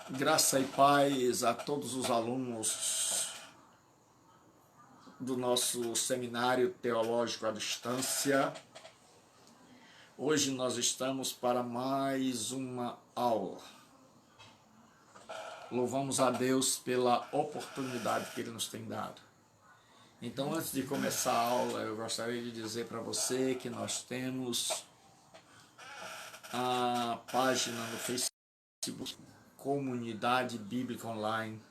Graça e paz a todos os alunos do nosso seminário teológico à distância. Hoje nós estamos para mais uma aula. Louvamos a Deus pela oportunidade que Ele nos tem dado. Então, antes de começar a aula, eu gostaria de dizer para você que nós temos a página no Facebook, Comunidade Bíblica Online.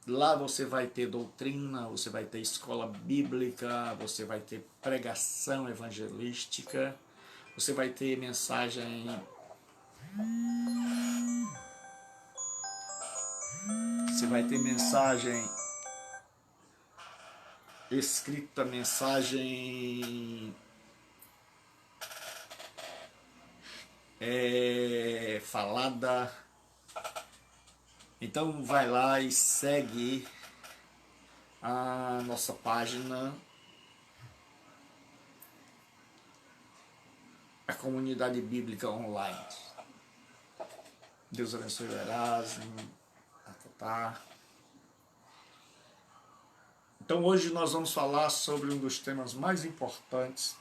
Lá você vai ter doutrina, você vai ter escola bíblica, você vai ter pregação evangelística, você vai ter mensagem escrita, mensagem falada. Então vai lá e segue a nossa página, a Comunidade Bíblica Online. Deus abençoe o Erasmo, a Tatá. Então hoje nós vamos falar sobre um dos temas mais importantes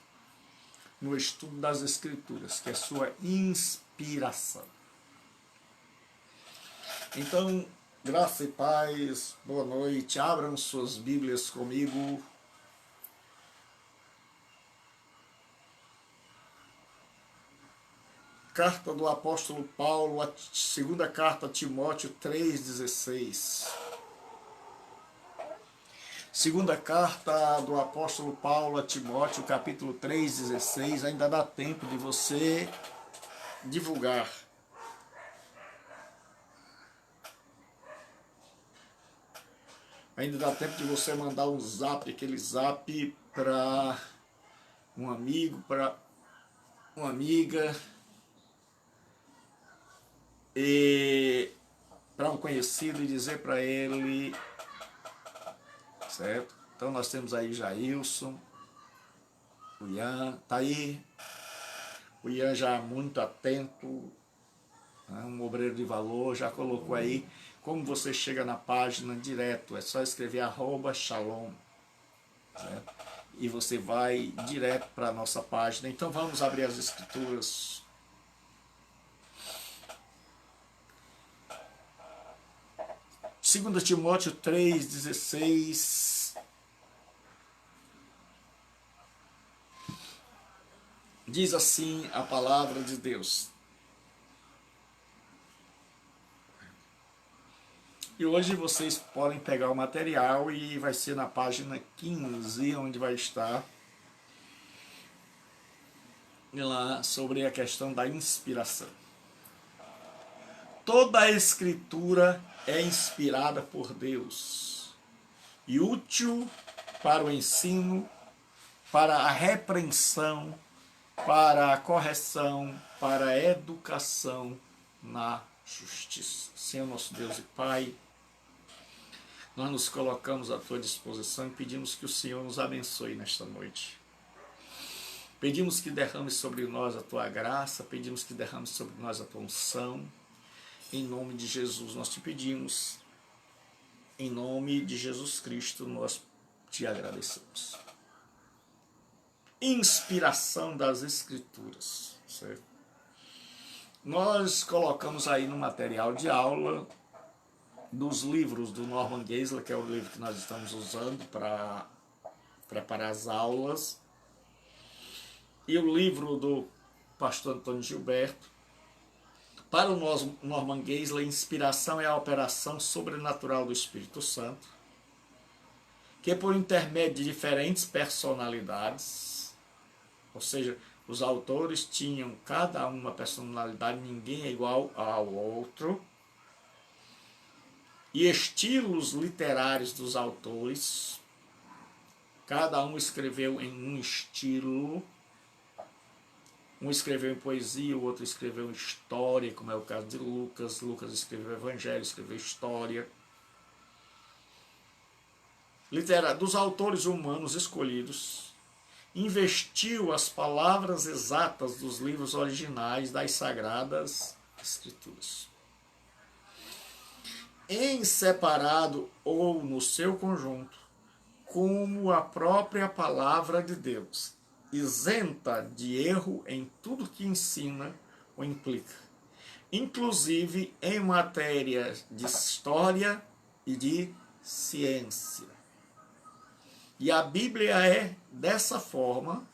no estudo das Escrituras, que é a sua inspiração. Então, graça e paz, boa noite, abram suas Bíblias comigo. Carta do apóstolo Paulo, a segunda carta a Timóteo 3,16. Segunda carta do apóstolo Paulo a Timóteo, capítulo 3,16. Ainda dá tempo de você divulgar. Ainda dá tempo de você mandar um zap, aquele zap para um amigo, para uma amiga, e para um conhecido, e dizer para ele, certo? Então nós temos aí Jailson, o Ian, tá aí, o Ian já muito atento, né? Um obreiro de valor, já colocou aí como você chega na página direto, é só escrever @shalom, certo? E você vai direto para a nossa página. Então vamos abrir as Escrituras. Segunda Timóteo 3,16 diz assim a palavra de Deus. E hoje vocês podem pegar o material e vai ser na página 15, onde vai estar lá sobre a questão da inspiração. Toda a Escritura é inspirada por Deus e útil para o ensino, para a repreensão, para a correção, para a educação na justiça. Senhor nosso Deus e Pai, nós nos colocamos à tua disposição e pedimos que o Senhor nos abençoe nesta noite. Pedimos que derrame sobre nós a tua graça, pedimos que derrame sobre nós a tua unção. Em nome de Jesus nós te pedimos, em nome de Jesus Cristo nós te agradecemos. Inspiração das Escrituras, certo? Nós colocamos aí no material de aula dos livros do Norman Geisler, que é o livro que nós estamos usando para preparar as aulas, e o livro do pastor Antônio Gilberto. Para o Norman Geisler, inspiração é a operação sobrenatural do Espírito Santo, que por intermédio de diferentes personalidades, ou seja, os autores tinham cada uma personalidade, ninguém é igual ao outro, e estilos literários dos autores, cada um escreveu em um estilo, um escreveu em poesia, o outro escreveu em história, como é o caso de Lucas. Lucas escreveu evangelho, escreveu história. Dos autores humanos escolhidos, investiu as palavras exatas dos livros originais das Sagradas Escrituras. em separado ou no seu conjunto, como a própria palavra de Deus, isenta de erro em tudo que ensina ou implica, inclusive em matérias de história e de ciência. E a Bíblia é, dessa forma,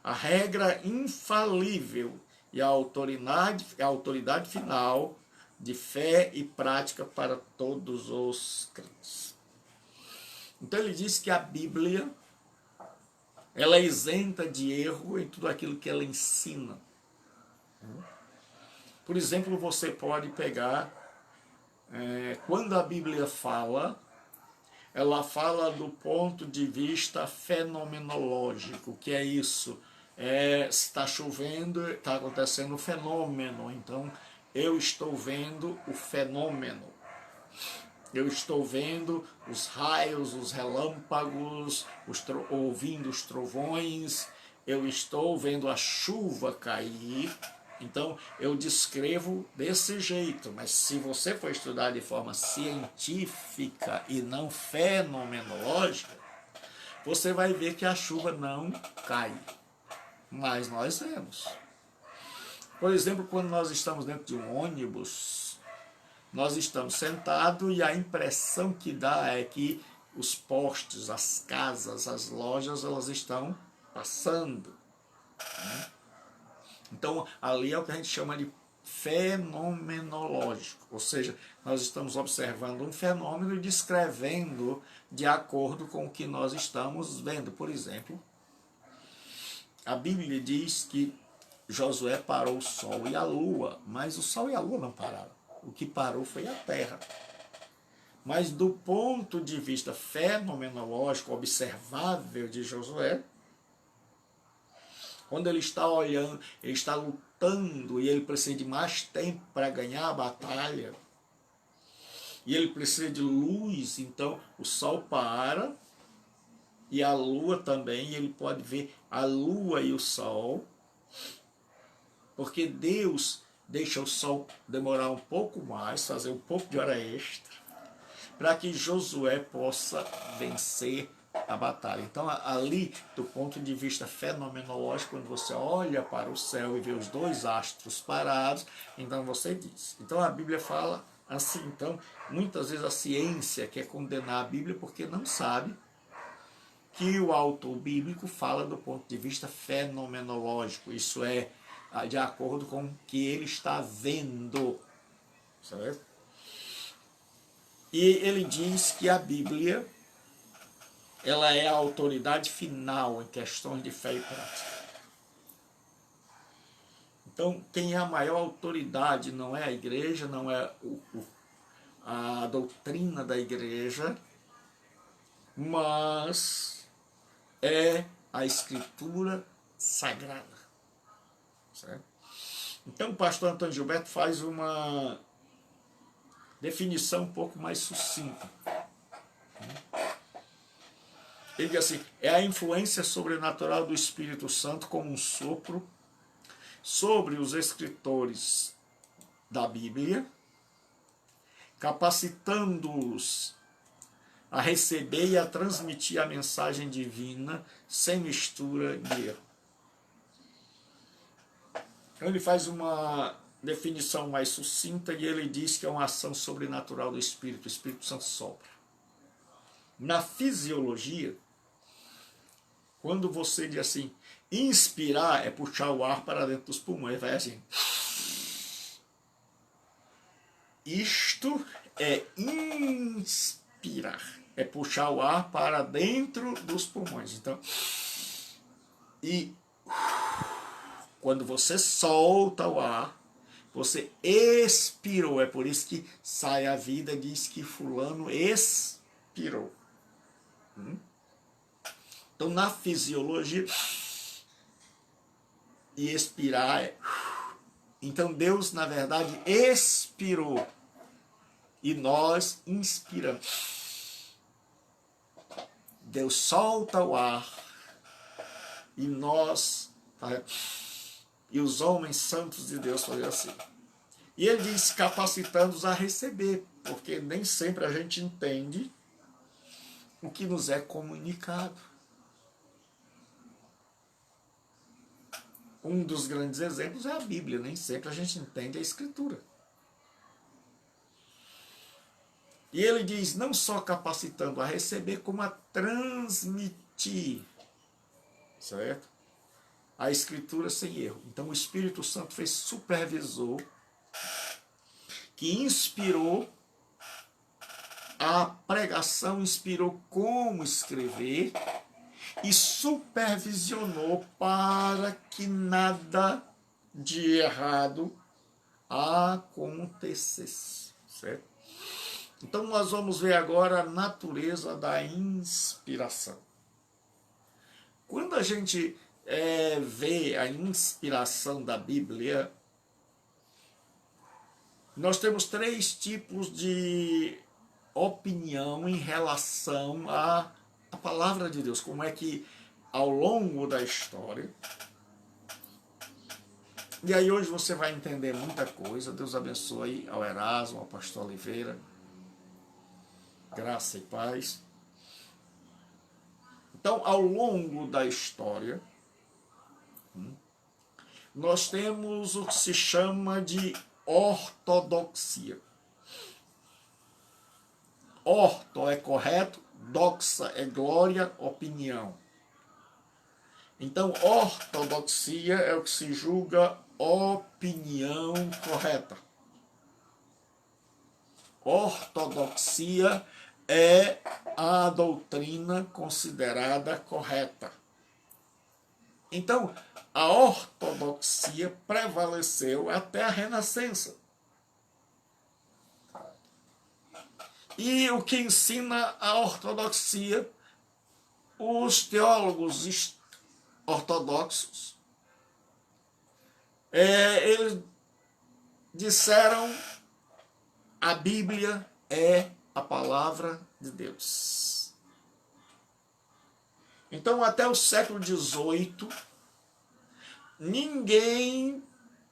a regra infalível e a autoridade final de fé e prática para todos os crentes. Então ele diz que a Bíblia, ela é isenta de erro em tudo aquilo que ela ensina. Por exemplo, você pode pegar, quando a Bíblia fala, ela fala do ponto de vista fenomenológico. O que é isso? Se está chovendo, está acontecendo um fenômeno. Então, eu estou vendo o fenômeno. Eu estou vendo os raios, os relâmpagos, ouvindo os trovões. Eu estou vendo a chuva cair. Então, eu descrevo desse jeito, mas se você for estudar de forma científica e não fenomenológica, você vai ver que a chuva não cai, mas nós vemos. Por exemplo, quando nós estamos dentro de um ônibus, nós estamos sentados e a impressão que dá é que os postes, as casas, as lojas, elas estão passando, né? Então, ali é o que a gente chama de fenomenológico, ou seja, nós estamos observando um fenômeno e descrevendo de acordo com o que nós estamos vendo. Por exemplo, a Bíblia diz que Josué parou o sol e a lua, mas o sol e a lua não pararam. O que parou foi a terra. Mas do ponto de vista fenomenológico, observável de Josué, quando ele está olhando, ele está lutando e ele precisa de mais tempo para ganhar a batalha, e ele precisa de luz, então o sol para e a lua também, e ele pode ver a lua e o sol, porque Deus deixa o sol demorar um pouco mais, fazer um pouco de hora extra, para que Josué possa vencer a batalha. Então, ali, do ponto de vista fenomenológico, quando você olha para o céu e vê os dois astros parados, então você diz. Então, a Bíblia fala assim. Então, muitas vezes a ciência quer condenar a Bíblia porque não sabe que o autor bíblico fala do ponto de vista fenomenológico. Isso é, de acordo com o que ele está vendo. Certo? E ele diz que a Bíblia, ela é a autoridade final em questões de fé e prática. Então, quem é a maior autoridade não é a igreja, não é a doutrina da igreja, mas é a Escritura Sagrada. Certo? Então, o pastor Antônio Gilberto faz uma definição um pouco mais sucinta. Ele diz assim: é a influência sobrenatural do Espírito Santo como um sopro sobre os escritores da Bíblia, capacitando-os a receber e a transmitir a mensagem divina sem mistura de erro. Então ele faz uma definição mais sucinta e ele diz que é uma ação sobrenatural do Espírito. O Espírito Santo sopra. Na fisiologia, quando você diz assim, inspirar é puxar o ar para dentro dos pulmões, vai assim. Isto é inspirar, é puxar o ar para dentro dos pulmões. Então, e quando você solta o ar, você expirou. É por isso que sai a vida, diz que fulano expirou. Então, na fisiologia, e expirar é... Então, Deus, na verdade, expirou. E nós inspiramos. Deus solta o ar. E nós... E os homens santos de Deus fazem assim. E ele diz, capacitando-os a receber. porque nem sempre a gente entende o que nos é comunicado. Um dos grandes exemplos é a Bíblia, nem sempre a gente entende a Escritura. E ele diz, não só capacitando a receber, como a transmitir, certo? A Escritura sem erro. Então o Espírito Santo fez supervisor, que inspirou a pregação, inspirou como escrever e supervisionou para que nada de errado acontecesse, certo? Então nós vamos ver agora a natureza da inspiração. Quando a gente vê a inspiração da Bíblia, nós temos 3 tipos de opinião em relação à palavra de Deus. Como é que ao longo da história... E aí hoje você vai entender muita coisa. Deus abençoe ao Erasmo, ao pastor Oliveira. Graça e paz. Então, ao longo da história, nós temos o que se chama de ortodoxia. Orto é correto, doxa é glória, opinião. Então, ortodoxia é o que se julga opinião correta. Ortodoxia é a doutrina considerada correta. Então, a ortodoxia prevaleceu até a Renascença. E o que ensina a ortodoxia? Os teólogos ortodoxos, eles disseram: a Bíblia é a palavra de Deus. Então, até o século XVIII, ninguém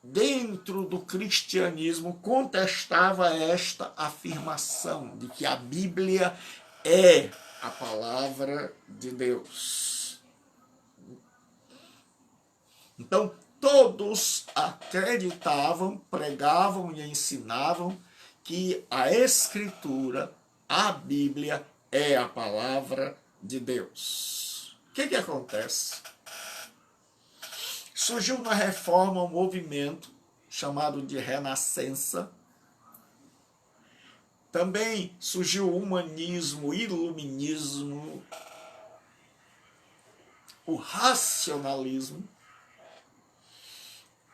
dentro do cristianismo contestava esta afirmação de que a Bíblia é a palavra de Deus. Então, todos acreditavam, pregavam e ensinavam que a Escritura, a Bíblia, é a palavra de Deus. O que acontece? Surgiu na Reforma um movimento chamado de Renascença. Também surgiu o humanismo, o iluminismo, o racionalismo.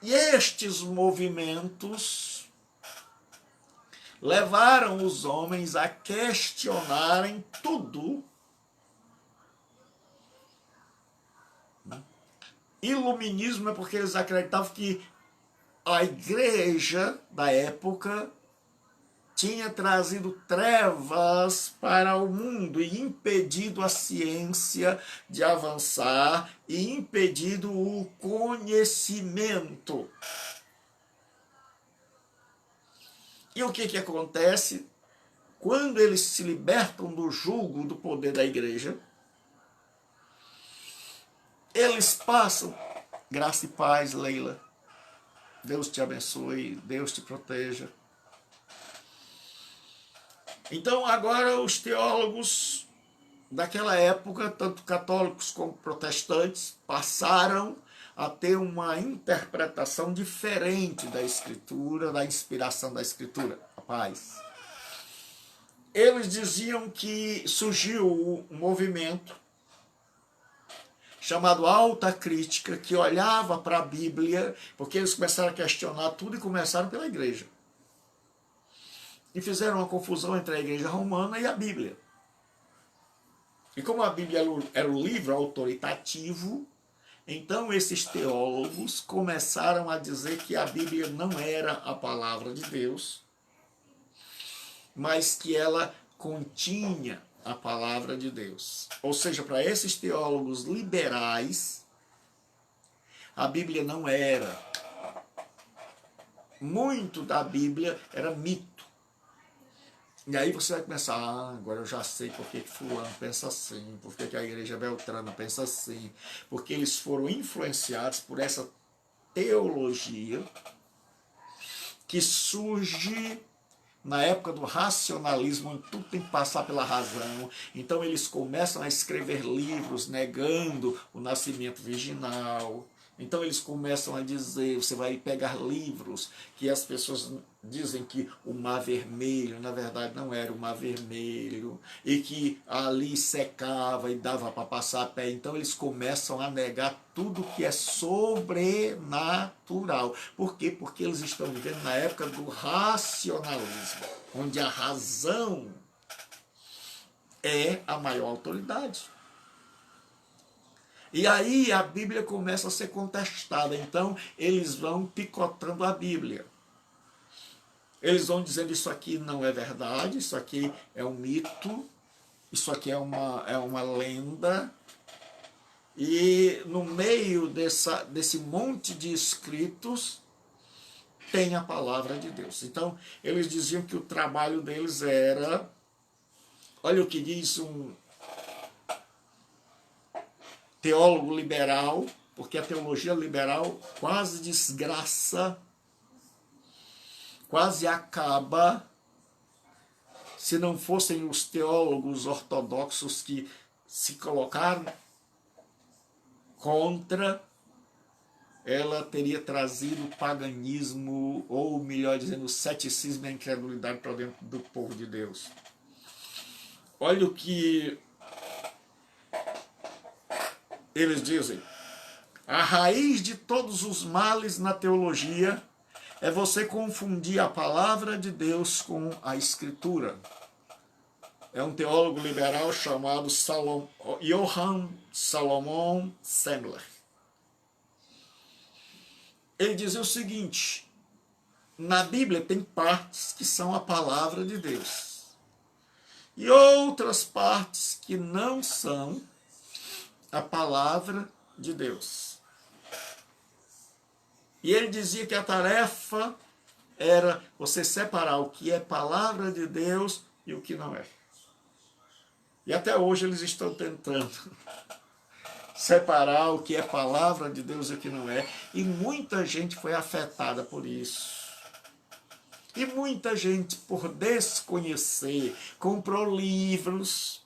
E estes movimentos levaram os homens a questionarem tudo. Iluminismo é porque eles acreditavam que a igreja da época tinha trazido trevas para o mundo e impedido a ciência de avançar e impedido o conhecimento. E o que acontece? Quando eles se libertam do jugo do poder da igreja, eles passam, graça e paz, Leila, Deus te abençoe, Deus te proteja. Então agora os teólogos daquela época, tanto católicos como protestantes, passaram a ter uma interpretação diferente da Escritura, da inspiração da Escritura. Paz. Eles diziam que surgiu um movimento chamado Alta Crítica, que olhava para a Bíblia, porque eles começaram a questionar tudo e começaram pela igreja. E fizeram uma confusão entre a igreja romana e a Bíblia. E como a Bíblia era o livro autoritativo, então esses teólogos começaram a dizer que a Bíblia não era a palavra de Deus, mas que ela continha a palavra de Deus. Ou seja, para esses teólogos liberais, a Bíblia não era. Muito da Bíblia era mito. E aí você vai começar, agora eu já sei por que fulano pensa assim, por que a igreja beltrana pensa assim, porque eles foram influenciados por essa teologia que surge na época do racionalismo, onde tudo tem que passar pela razão. Então eles começam a escrever livros negando o nascimento virginal. Então eles começam a dizer, você vai pegar livros que as pessoas dizem que o Mar Vermelho, na verdade não era o Mar Vermelho, e que ali secava e dava para passar a pé. Então eles começam a negar tudo que é sobrenatural. Por quê? Porque eles estão vivendo na época do racionalismo, onde a razão é a maior autoridade. E aí a Bíblia começa a ser contestada. Então eles vão picotando a Bíblia. Eles vão dizendo isso aqui não é verdade, isso aqui é um mito, isso aqui é uma lenda. E no meio desse monte de escritos tem a palavra de Deus. Então eles diziam que o trabalho deles era, olha o que diz um teólogo liberal, porque a teologia liberal quase desgraça, quase acaba, se não fossem os teólogos ortodoxos que se colocaram contra, ela teria trazido o paganismo, ou melhor dizendo, o ceticismo e a incredulidade para dentro do povo de Deus. Olha o que eles dizem: a raiz de todos os males na teologia é você confundir a palavra de Deus com a Escritura. É um teólogo liberal chamado Johann Salomon Sandler. Ele dizia o seguinte: na Bíblia tem partes que são a palavra de Deus e outras partes que não são a palavra de Deus. E ele dizia que a tarefa era você separar o que é palavra de Deus e o que não é. E até hoje eles estão tentando separar o que é palavra de Deus e o que não é. E muita gente foi afetada por isso. E muita gente, por desconhecer, comprou livros,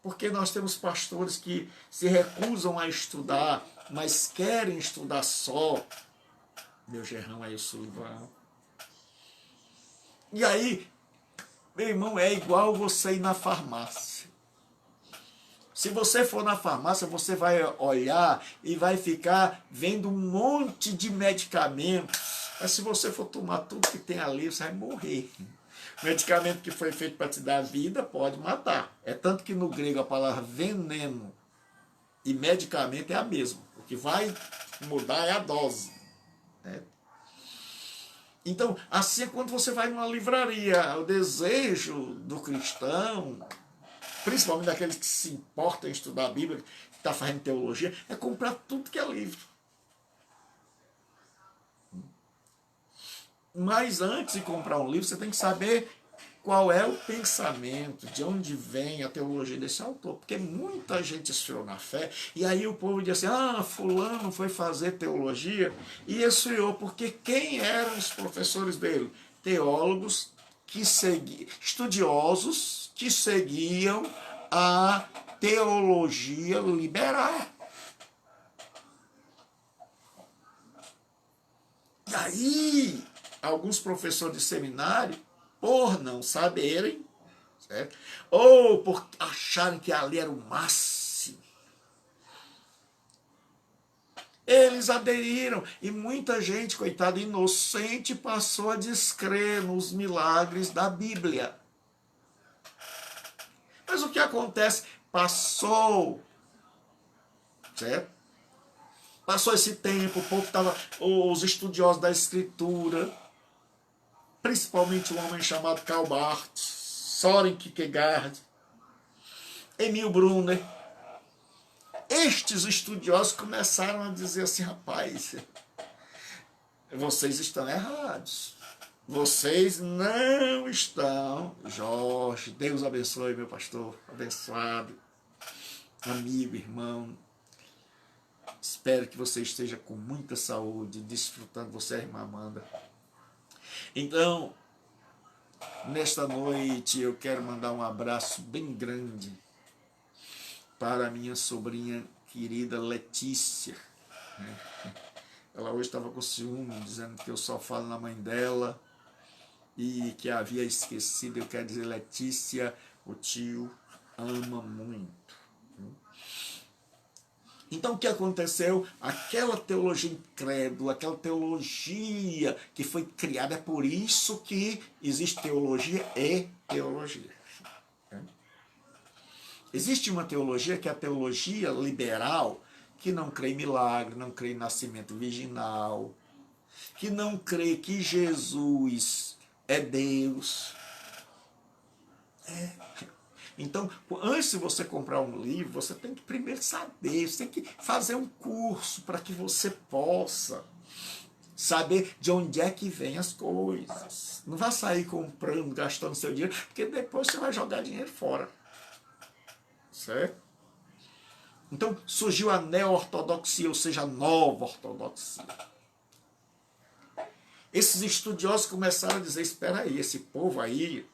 porque nós temos pastores que se recusam a estudar, mas querem estudar só. Meu gerrão aí, o Sullivan. E aí, meu irmão, é igual você ir na farmácia. Se você for na farmácia, você vai olhar e vai ficar vendo um monte de medicamentos. Mas se você for tomar tudo que tem ali, você vai morrer. Medicamento que foi feito para te dar vida pode matar. É tanto que no grego a palavra veneno e medicamento é a mesma. O que vai mudar é a dose. Né? Então, assim é quando você vai numa livraria. O desejo do cristão, principalmente daqueles que se importam em estudar a Bíblia, que está fazendo teologia, é comprar tudo que é livro. Mas antes de comprar um livro, você tem que saber qual é o pensamento, de onde vem a teologia desse autor. Porque muita gente esfriou na fé, e aí o povo diz assim, fulano foi fazer teologia e esfriou, porque quem eram os professores dele? Teólogos que seguiam, estudiosos que seguiam a teologia liberal. E aí, alguns professores de seminário, por não saberem, certo? Ou por acharem que ali era o máximo, eles aderiram. E muita gente, coitada, inocente, passou a descrer nos milagres da Bíblia. Mas o que acontece? Passou, certo? Passou esse tempo, o povo estava, os estudiosos da Escritura, principalmente um homem chamado Karl Barth, Soren Kierkegaard, Emil Brunner. Estes estudiosos começaram a dizer assim, rapaz, vocês estão errados. Vocês não estão. Jorge, Deus abençoe, meu pastor, abençoado, amigo, irmão. Espero que você esteja com muita saúde, desfrutando, você, irmã Amanda. Então, nesta noite, eu quero mandar um abraço bem grande para a minha sobrinha querida Letícia. Ela hoje estava com ciúme, dizendo que eu só falo na mãe dela e que havia esquecido. Eu quero dizer, Letícia, o tio ama muito. Então o que aconteceu? Aquela teologia incrédula, aquela teologia que foi criada, é por isso que existe teologia e teologia. Existe uma teologia que é a teologia liberal, que não crê em milagre, não crê em nascimento virginal, que não crê que Jesus é Deus. Então, antes de você comprar um livro, você tem que primeiro saber, você tem que fazer um curso para que você possa saber de onde é que vem as coisas. Não vai sair comprando, gastando seu dinheiro, porque depois você vai jogar dinheiro fora. Certo? Então, surgiu a neo-ortodoxia, ou seja, a nova ortodoxia. Esses estudiosos começaram a dizer, espera aí, esse povo aí,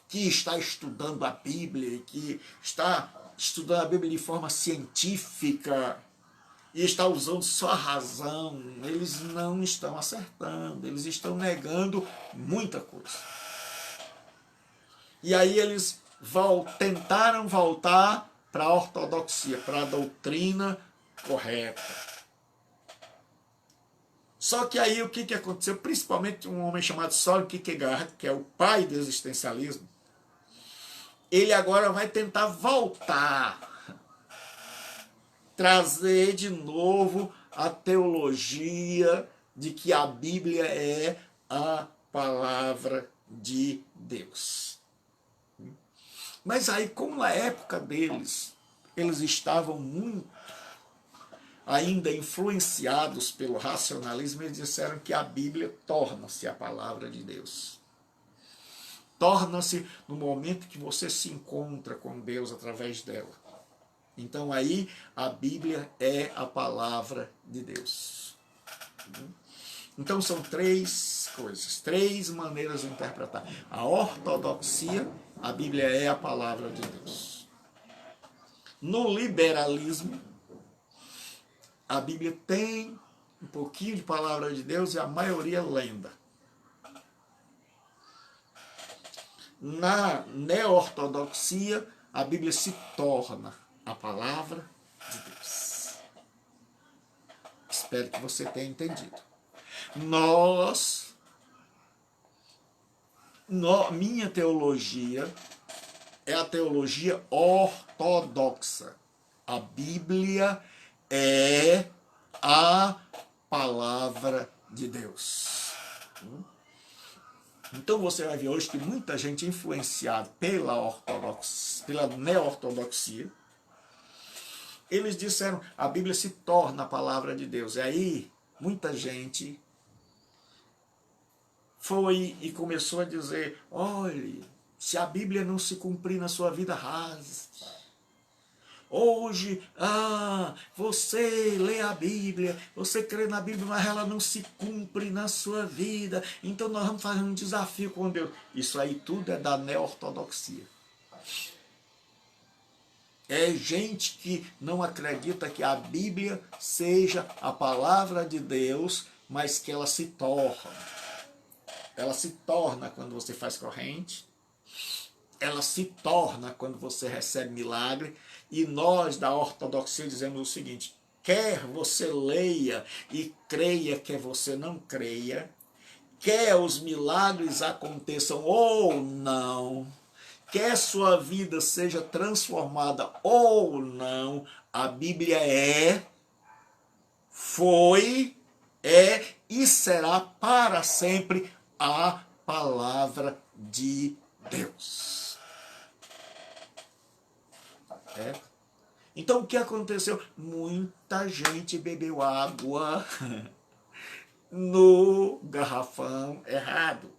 que está estudando a Bíblia, que está estudando a Bíblia de forma científica e está usando só a razão, eles não estão acertando, eles estão negando muita coisa. E aí eles tentaram voltar para a ortodoxia, para a doutrina correta. Só que aí o que aconteceu? Principalmente um homem chamado Søren Kierkegaard, que é o pai do existencialismo, ele agora vai tentar voltar, trazer de novo a teologia de que a Bíblia é a palavra de Deus. Mas aí, como na época deles, eles estavam muito ainda influenciados pelo racionalismo, eles disseram que a Bíblia torna-se a palavra de Deus. Torna-se no momento que você se encontra com Deus através dela. Então aí a Bíblia é a palavra de Deus. Então são três coisas, três maneiras de interpretar. A ortodoxia, a Bíblia é a palavra de Deus. No liberalismo, a Bíblia tem um pouquinho de palavra de Deus e a maioria é lenda. Na neo-ortodoxia, a Bíblia se torna a palavra de Deus. Espero que você tenha entendido. Minha teologia é a teologia ortodoxa. A Bíblia é a palavra de Deus. Então você vai ver hoje que muita gente influenciada pela neo-ortodoxia, eles disseram, a Bíblia se torna a palavra de Deus. E aí, muita gente foi e começou a dizer, olhe, se a Bíblia não se cumprir na sua vida, rasgue. Hoje, você lê a Bíblia, você crê na Bíblia, mas ela não se cumpre na sua vida. Então nós vamos fazer um desafio com Deus. Isso aí tudo é da neo-ortodoxia. É gente que não acredita que a Bíblia seja a palavra de Deus, mas que ela se torna. Ela se torna quando você faz corrente. Ela se torna quando você recebe milagre. E nós da ortodoxia dizemos o seguinte, quer você leia e creia, quer você não creia, quer os milagres aconteçam ou não, quer sua vida seja transformada ou não, a Bíblia foi, é e será para sempre a palavra de Deus. Então o que aconteceu? Muita gente bebeu água no garrafão errado.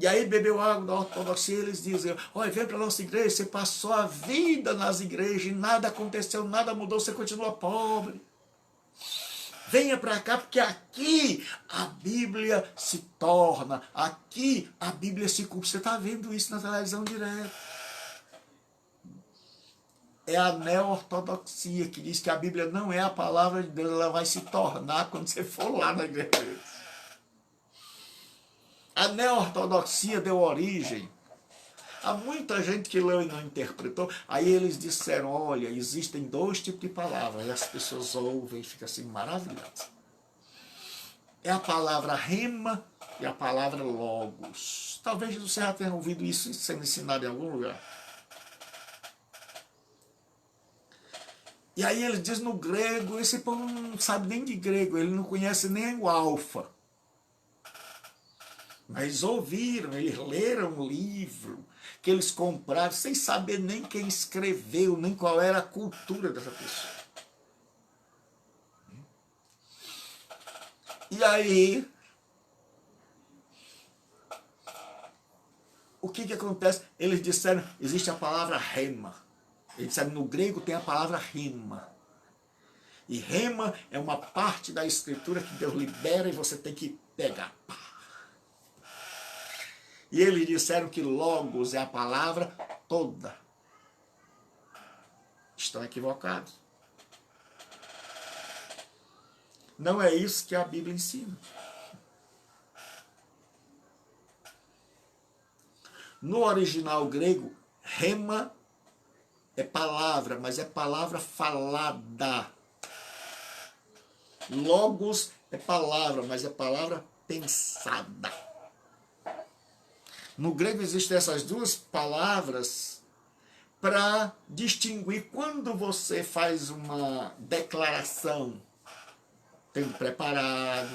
E aí bebeu água da ortodoxia, eles dizem, olha, vem para a nossa igreja, você passou a vida nas igrejas e nada aconteceu, nada mudou, você continua pobre. Venha para cá, porque aqui a Bíblia se torna, aqui a Bíblia se cumpre. Você está vendo isso na televisão direto. É a neo-ortodoxia que diz que a Bíblia não é a palavra de Deus, ela vai se tornar quando você for lá na igreja. A neo-ortodoxia deu origem a muita gente que leu e não interpretou. Aí eles disseram, olha, existem dois tipos de palavras. E as pessoas ouvem e ficam assim maravilhadas. É a palavra rema e a palavra logos. Talvez você já tenha ouvido isso sendo ensinado em algum lugar. E aí ele diz no grego, esse povo não sabe nem de grego, ele não conhece nem o alfa. Mas ouviram, eles leram um livro que eles compraram sem saber nem quem escreveu, nem qual era a cultura dessa pessoa. E aí, o que acontece? Eles disseram, existe a palavra rema. Eles disseram, no grego tem a palavra rema. E rema é uma parte da escritura que Deus libera e você tem que pegar. E eles disseram que logos é a palavra toda. Estão equivocados. Não é isso que a Bíblia ensina. No original grego, rema é palavra, mas é palavra falada. Logos é palavra, mas é palavra pensada. No grego existem essas duas palavras para distinguir quando você faz uma declaração, tendo preparado,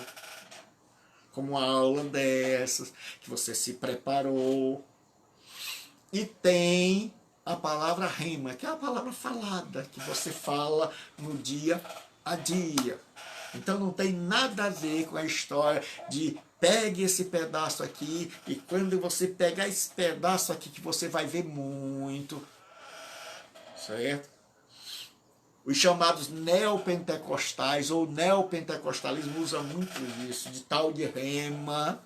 como uma aula dessas, que você se preparou, e tem a palavra rema, que é a palavra falada, que você fala no dia a dia. Então não tem nada a ver com a história de pegue esse pedaço aqui e quando você pegar esse pedaço aqui que você vai ver muito, certo? Os chamados neopentecostais ou neopentecostalismo usam muito isso, de tal de rema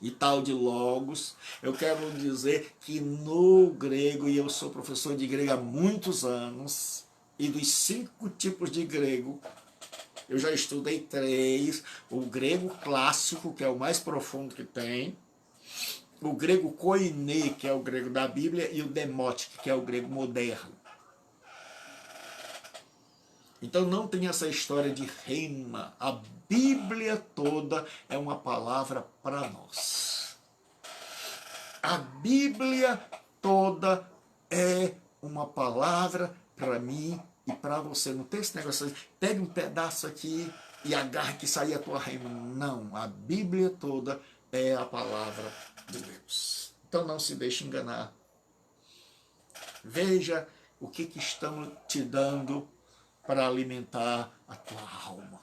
e tal de logos. Eu quero dizer que no grego, e eu sou professor de grego há muitos anos, e dos 5 tipos de grego, eu já estudei 3, o grego clássico, que é o mais profundo que tem, o grego koiné, que é o grego da Bíblia, e o demótico, que é o grego moderno. Então não tem essa história de rema. A Bíblia toda é uma palavra para nós. A Bíblia toda é uma palavra para mim e para você. Não tem esse negócio de pegue um pedaço aqui e agarre que saia a tua rema. Não, a Bíblia toda é a palavra de Deus. Então não se deixe enganar. Veja o que estamos te dando para alimentar a tua alma.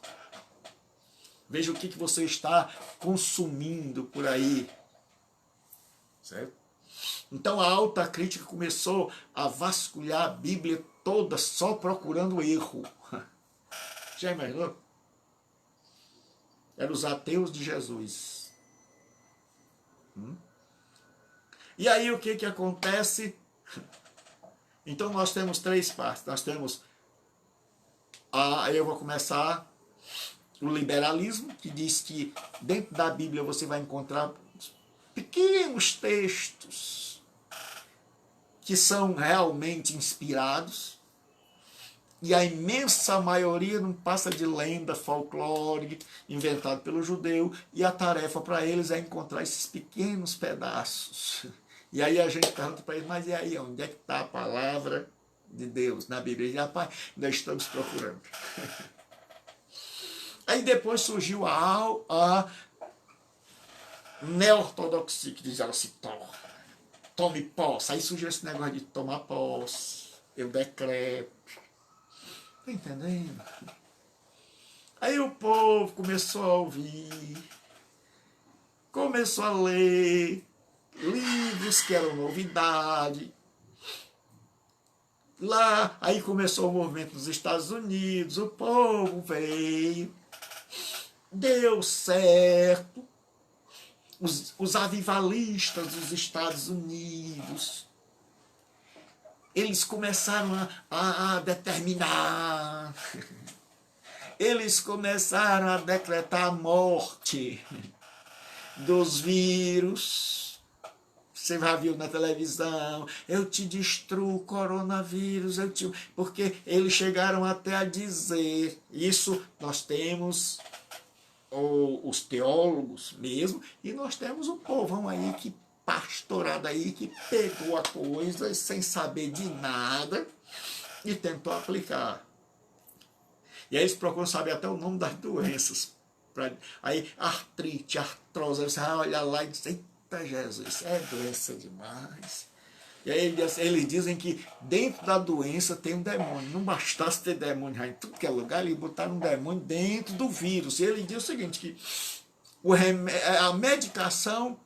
Veja o que você está consumindo por aí. Certo? Então a alta crítica começou a vasculhar a Bíblia toda só procurando erro. Já imaginou? Eram os ateus de Jesus. E aí o que acontece? Então nós temos 3 partes. Nós temos, aí eu vou começar, o liberalismo, que diz que dentro da Bíblia você vai encontrar pequenos textos que são realmente inspirados, e a imensa maioria não passa de lenda, folclore, inventado pelo judeu, e a tarefa para eles é encontrar esses pequenos pedaços. E aí a gente pergunta para eles, mas e aí, onde é que está a palavra de Deus na Bíblia? E rapaz, nós estamos procurando. Aí depois surgiu a neo-ortodoxia, que diz ela se torna. Tome posse. Aí surgiu esse negócio de tomar posse. Eu decreto. Está entendendo? Aí o povo começou a ouvir, começou a ler livros que eram novidade. Lá, aí começou o movimento nos Estados Unidos, o povo veio, deu certo. Os avivalistas dos Estados Unidos, eles começaram a determinar, eles começaram a decretar a morte dos vírus. Você já viu na televisão, eu te destruo o coronavírus, porque eles chegaram até a dizer, isso nós temos os teólogos mesmo, e nós temos o povão aí que pastorado aí, que pegou a coisa sem saber de nada e tentou aplicar. E aí eles procuram saber até o nome das doenças. Aí artrite, artrose, você vai olhar lá e diz, eita Jesus, é doença demais. E aí eles dizem que dentro da doença tem um demônio. Não bastasse ter demônio já em tudo que é lugar, eles botaram um demônio dentro do vírus. E ele diz o seguinte, que a medicação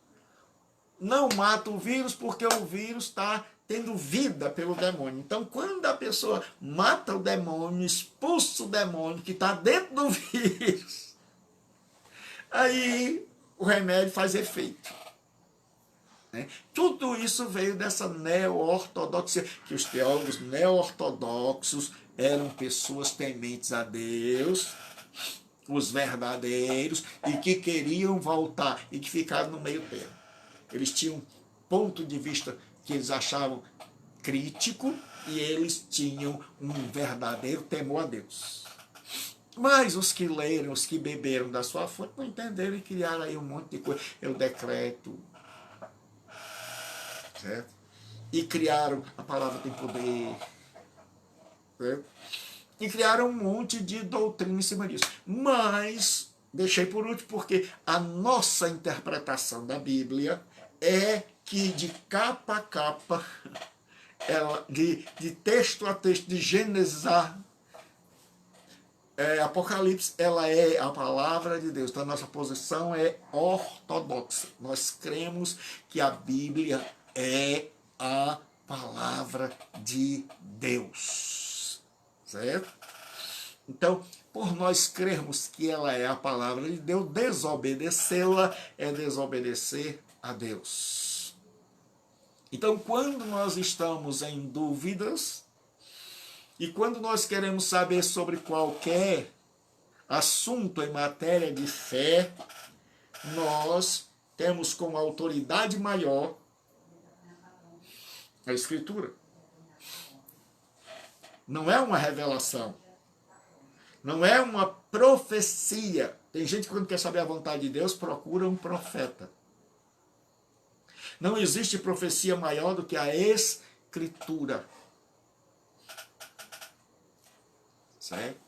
não mata o vírus porque o vírus está tendo vida pelo demônio. Então, quando a pessoa mata o demônio, expulsa o demônio que está dentro do vírus, aí o remédio faz efeito. Tudo isso veio dessa neo-ortodoxia, que os teólogos neo-ortodoxos eram pessoas tementes a Deus, os verdadeiros, e que queriam voltar, e que ficaram no meio termo. Eles tinham um ponto de vista que eles achavam crítico, e eles tinham um verdadeiro temor a Deus. Mas os que leram, os que beberam da sua fonte, não entenderam e criaram aí um monte de coisa. Eu decreto, certo? E criaram, a palavra tem poder, certo? E criaram um monte de doutrina em cima disso. Mas, deixei por último, porque a nossa interpretação da Bíblia é que de capa a capa, de texto a texto, de Gênesis a Apocalipse, ela é a palavra de Deus. Então a nossa posição é ortodoxa. Nós cremos que a Bíblia é a palavra de Deus, certo? Então, por nós crermos que ela é a palavra de Deus, desobedecê-la é desobedecer a Deus. Então, quando nós estamos em dúvidas, e quando nós queremos saber sobre qualquer assunto em matéria de fé, nós temos como autoridade maior a Escritura. Não é uma revelação. Não é uma profecia. Tem gente que quando quer saber a vontade de Deus, procura um profeta. Não existe profecia maior do que a Escritura. Certo?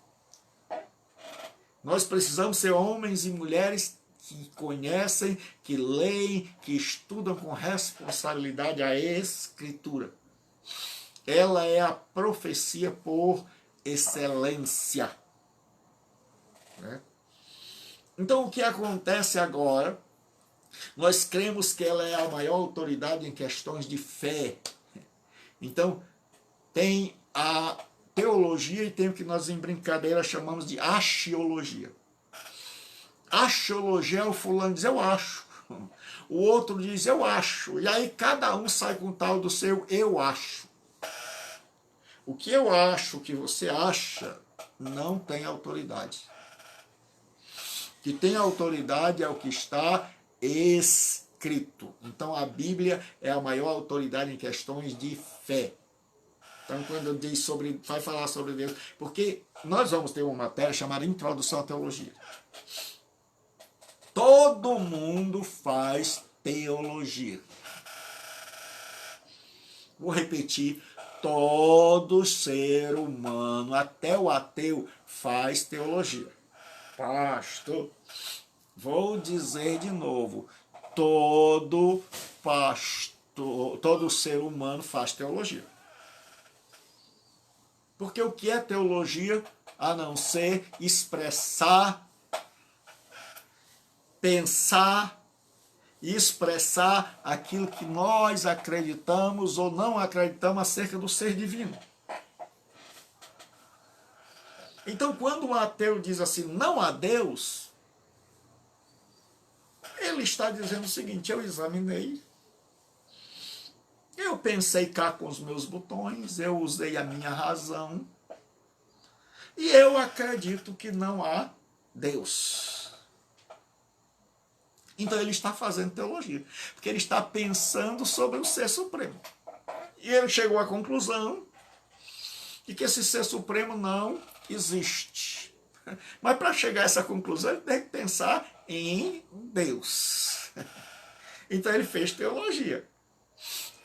Nós precisamos ser homens e mulheres que conhecem, que leem, que estudam com responsabilidade a Escritura. Ela é a profecia por excelência. Né? Então, o que acontece agora? Nós cremos que ela é a maior autoridade em questões de fé. Então, tem a teologia e tem o que nós em brincadeira chamamos de axiologia. Axiologia é o fulano diz eu acho, o outro diz eu acho, e aí cada um sai com o tal do seu eu acho. O que eu acho, o que você acha, não tem autoridade. O que tem autoridade é o que está escrito. Então a Bíblia é a maior autoridade em questões de fé. Então, quando diz sobre, vai falar sobre Deus, porque nós vamos ter uma matéria chamada Introdução à Teologia. Todo mundo faz teologia. Vou repetir, todo ser humano, até o ateu, faz teologia. Pastor, vou dizer de novo, todo pastor, todo ser humano faz teologia. Porque o que é teologia? a não ser expressar, pensar e expressar aquilo que nós acreditamos ou não acreditamos acerca do ser divino. Então, quando um ateu diz assim, não há Deus, ele está dizendo o seguinte, eu examinei, eu pensei cá com os meus botões, eu usei a minha razão, e eu acredito que não há Deus. Então ele está fazendo teologia, porque ele está pensando sobre o Ser Supremo. E ele chegou à conclusão de que esse Ser Supremo não existe. Mas para chegar a essa conclusão, ele tem que pensar em Deus. Então ele fez teologia.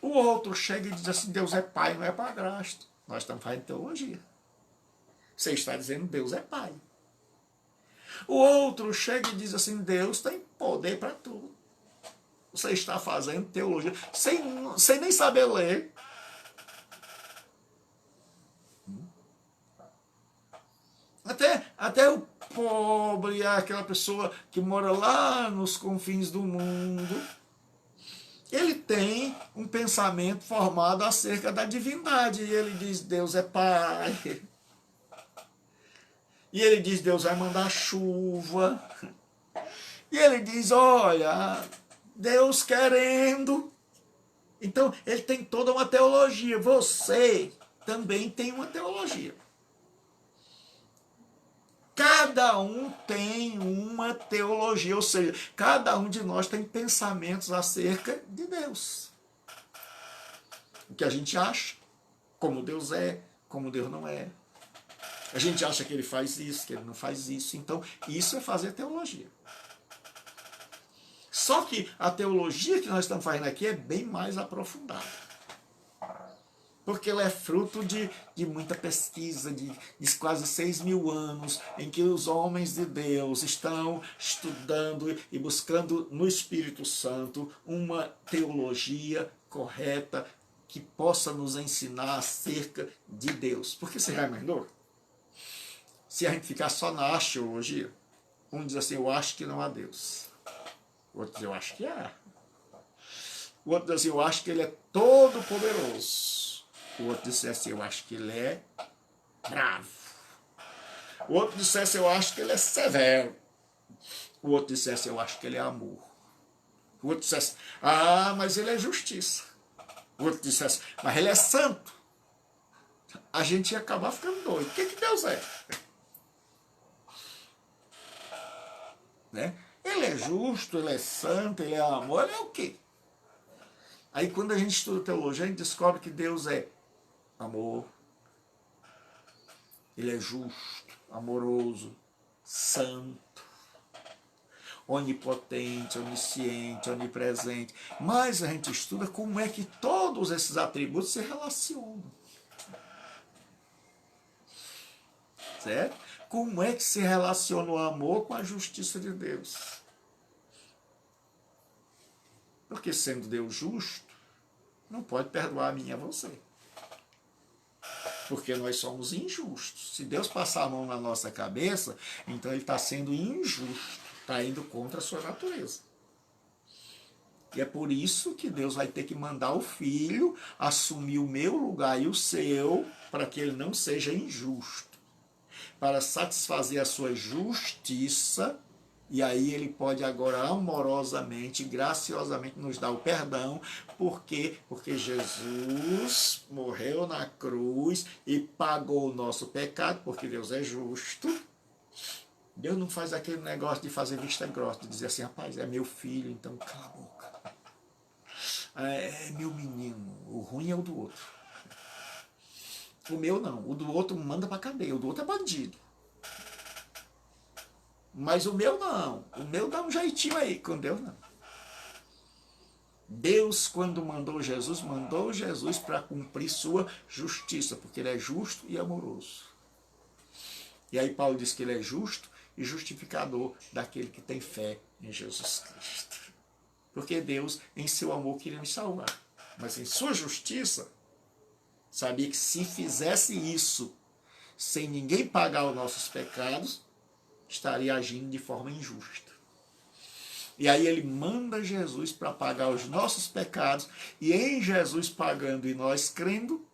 O outro chega e diz assim, Deus é pai, não é padrasto. Nós estamos fazendo teologia. Você está dizendo Deus é pai. O outro chega e diz assim, Deus tem poder para tudo. Você está fazendo teologia sem nem saber ler. Até o pobre, aquela pessoa que mora lá nos confins do mundo, ele tem um pensamento formado acerca da divindade. E ele diz, Deus é pai. E ele diz, Deus vai mandar chuva. E ele diz, olha, Deus querendo. Então, ele tem toda uma teologia. Você também tem uma teologia. Cada um tem uma teologia, ou seja, cada um de nós tem pensamentos acerca de Deus. O que a gente acha, como Deus é, como Deus não é. A gente acha que ele faz isso, que ele não faz isso. Então, isso é fazer teologia. Só que a teologia que nós estamos fazendo aqui é bem mais aprofundada. Porque ela é fruto de muita pesquisa, de quase 6.000 anos, em que os homens de Deus estão estudando e buscando no Espírito Santo uma teologia correta que possa nos ensinar acerca de Deus. Porque você já imaginou? Se a gente ficar só na axiologia, um diz assim, eu acho que não há Deus. O outro diz, eu acho que há. O outro diz assim, eu acho que ele é todo poderoso. O outro dissesse, eu acho que ele é bravo. O outro dissesse, eu acho que ele é severo. O outro dissesse, eu acho que ele é amor. O outro dissesse, mas ele é justiça. O outro dissesse, mas ele é santo. A gente ia acabar ficando doido. O que Deus é? Né? Ele é justo, ele é santo, ele é amor, ele é o quê? Aí quando a gente estuda teologia, a gente descobre que Deus é amor, ele é justo, amoroso, santo, onipotente, onisciente, onipresente. Mas a gente estuda como é que todos esses atributos se relacionam. Certo? Como é que se relaciona o amor com a justiça de Deus? Porque sendo Deus justo, não pode perdoar a mim e a você. Porque nós somos injustos. Se Deus passar a mão na nossa cabeça, então ele está sendo injusto, está indo contra a sua natureza. E é por isso que Deus vai ter que mandar o Filho assumir o meu lugar e o seu, para que ele não seja injusto, para satisfazer a sua justiça. E aí ele pode agora amorosamente, graciosamente nos dar o perdão. Por quê? Porque Jesus morreu na cruz e pagou o nosso pecado, porque Deus é justo. Deus não faz aquele negócio de fazer vista grossa, de dizer assim, rapaz, é meu filho, então cala a boca. É meu menino, o ruim é o do outro. O meu não, o do outro manda pra cadeia, o do outro é bandido. Mas o meu não. O meu dá um jeitinho aí. Com Deus não. Deus, quando mandou Jesus para cumprir sua justiça, porque ele é justo e amoroso. E aí Paulo diz que ele é justo e justificador daquele que tem fé em Jesus Cristo. Porque Deus, em seu amor, queria nos salvar. Mas em sua justiça, sabia que se fizesse isso, sem ninguém pagar os nossos pecados, estaria agindo de forma injusta. E aí ele manda Jesus para pagar os nossos pecados, e em Jesus pagando e nós crendo,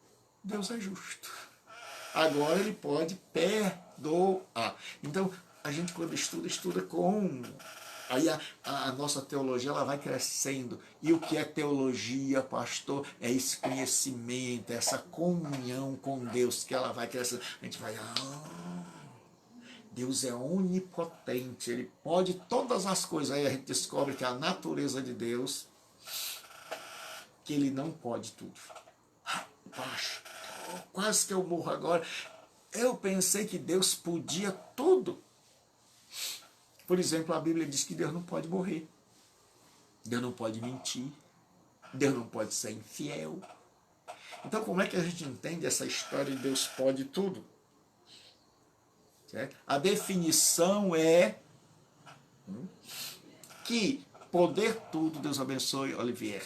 Deus é justo. Agora ele pode perdoar. Então, a gente quando estuda com... Aí a nossa teologia ela vai crescendo. E o que é teologia, pastor? É esse conhecimento, essa comunhão com Deus que ela vai crescendo. A gente vai... Deus é onipotente, Ele pode todas as coisas. Aí a gente descobre que a natureza de Deus, que Ele não pode tudo. Rapaz, quase que eu morro agora. Eu pensei que Deus podia tudo. Por exemplo, a Bíblia diz que Deus não pode morrer. Deus não pode mentir. Deus não pode ser infiel. Então como é que a gente entende essa história de Deus pode tudo? Certo? A definição é que poder tudo, Deus abençoe, Olivier.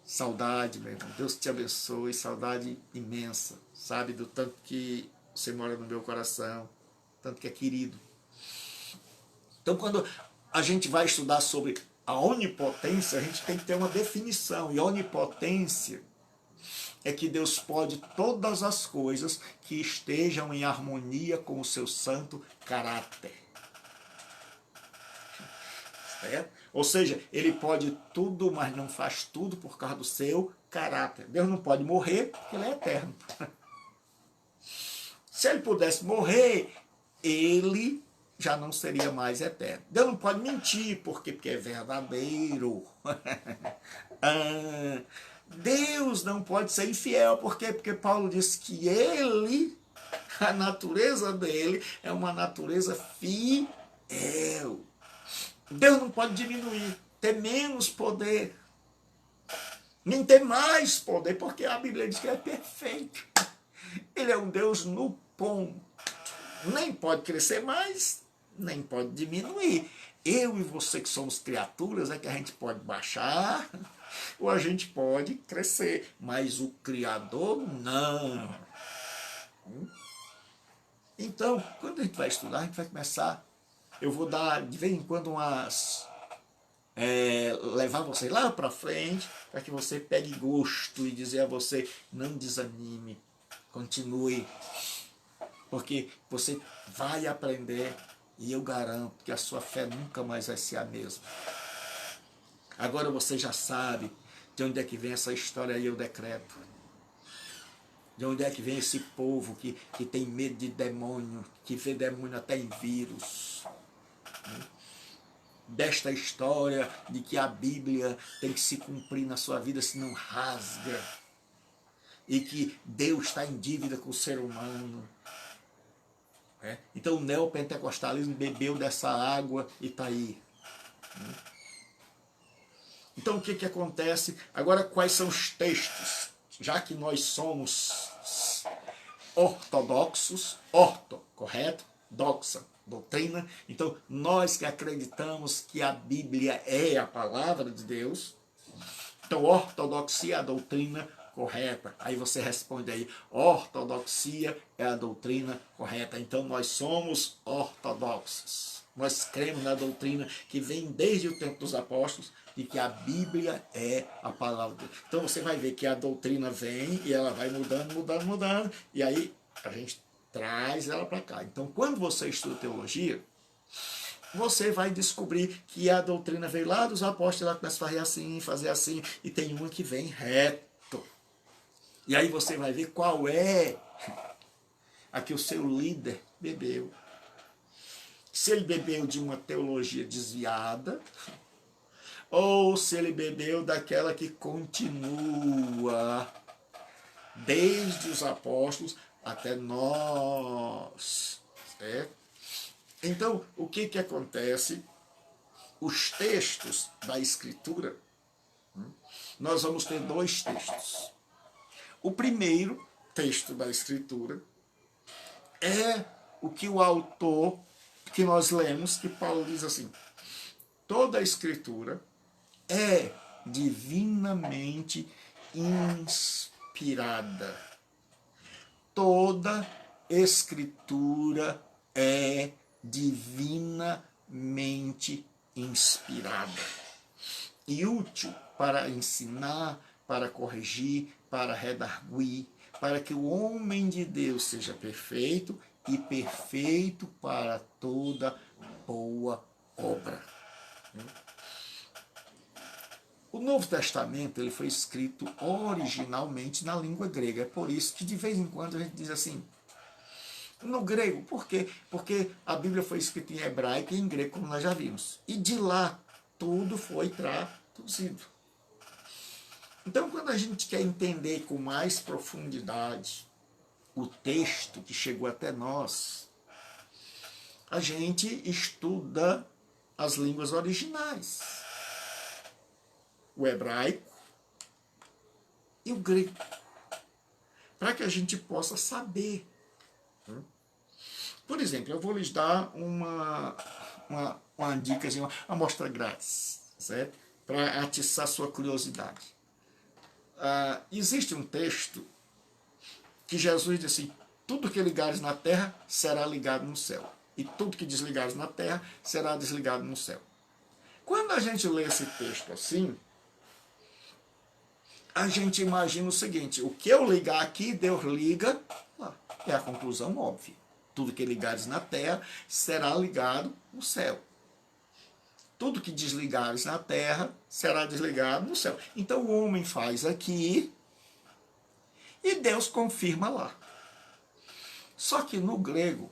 Saudade, meu irmão. Deus te abençoe, saudade imensa. Sabe do tanto que você mora no meu coração, tanto que é querido. Então quando a gente vai estudar sobre a onipotência, a gente tem que ter uma definição. E a onipotência é que Deus pode todas as coisas que estejam em harmonia com o seu santo caráter. Certo? Ou seja, ele pode tudo, mas não faz tudo por causa do seu caráter. Deus não pode morrer porque ele é eterno. Se ele pudesse morrer, ele já não seria mais eterno. Deus não pode mentir, porque é verdadeiro. Deus não pode ser infiel, por quê? Porque Paulo diz que ele, a natureza dele, é uma natureza fiel. Deus não pode diminuir, ter menos poder, nem ter mais poder, porque a Bíblia diz que ele é perfeito. Ele é um Deus no ponto. Nem pode crescer mais, nem pode diminuir. Eu e você que somos criaturas, é que a gente pode baixar, ou a gente pode crescer, mas o Criador não. Então, quando a gente vai estudar, a gente vai começar, eu vou dar de vez em quando levar você lá para frente, para que você pegue gosto e dizer a você, não desanime, continue, porque você vai aprender e eu garanto que a sua fé nunca mais vai ser a mesma. Agora você já sabe de onde é que vem essa história aí, eu decreto. De onde é que vem esse povo que tem medo de demônio, que vê demônio até em vírus. Desta história de que a Bíblia tem que se cumprir na sua vida, senão rasga. E que Deus está em dívida com o ser humano. Então o neopentecostalismo bebeu dessa água e está aí. Então o que acontece? Agora quais são os textos? Já que nós somos ortodoxos, correto? Doxa, doutrina. Então nós que acreditamos que a Bíblia é a palavra de Deus, então ortodoxia é a doutrina correta. Aí você responde aí, ortodoxia é a doutrina correta. Então nós somos ortodoxos. Nós cremos na doutrina que vem desde o tempo dos apóstolos, de que a Bíblia é a palavra de Deus. Então você vai ver que a doutrina vem e ela vai mudando, e aí a gente traz ela para cá. Então quando você estuda teologia, você vai descobrir que a doutrina veio lá dos apóstolos, ela começa a fazer assim, e tem uma que vem reto. E aí você vai ver qual é a que o seu líder bebeu. Se ele bebeu de uma teologia desviada, ou se ele bebeu daquela que continua desde os apóstolos até nós. Certo? Então, o que acontece? Os textos da Escritura, nós vamos ter dois textos. O primeiro texto da Escritura é o que o autor, que nós lemos, que Paulo diz assim, toda a Escritura é divinamente inspirada. toda escritura é divinamente inspirada e útil para ensinar, para corrigir, para redarguir, para que o homem de Deus seja perfeito e perfeito para toda boa obra. O Novo Testamento ele foi escrito originalmente na língua grega. É por isso que de vez em quando a gente diz assim, no grego. Por quê? Porque a Bíblia foi escrita em hebraico e em grego, como nós já vimos. E de lá tudo foi traduzido. Então, quando a gente quer entender com mais profundidade o texto que chegou até nós, a gente estuda as línguas originais. O hebraico e o grego. Para que a gente possa saber. Por exemplo, eu vou lhes dar uma dica, uma amostra grátis, certo? Para atiçar sua curiosidade. Existe um texto que Jesus diz assim, tudo que ligares na terra será ligado no céu. E tudo que desligares na terra será desligado no céu. Quando a gente lê esse texto assim, a gente imagina o seguinte, o que eu ligar aqui, Deus liga lá. É a conclusão óbvia. Tudo que ligares na terra será ligado no céu. Tudo que desligares na terra será desligado no céu. Então o homem faz aqui e Deus confirma lá. Só que no grego,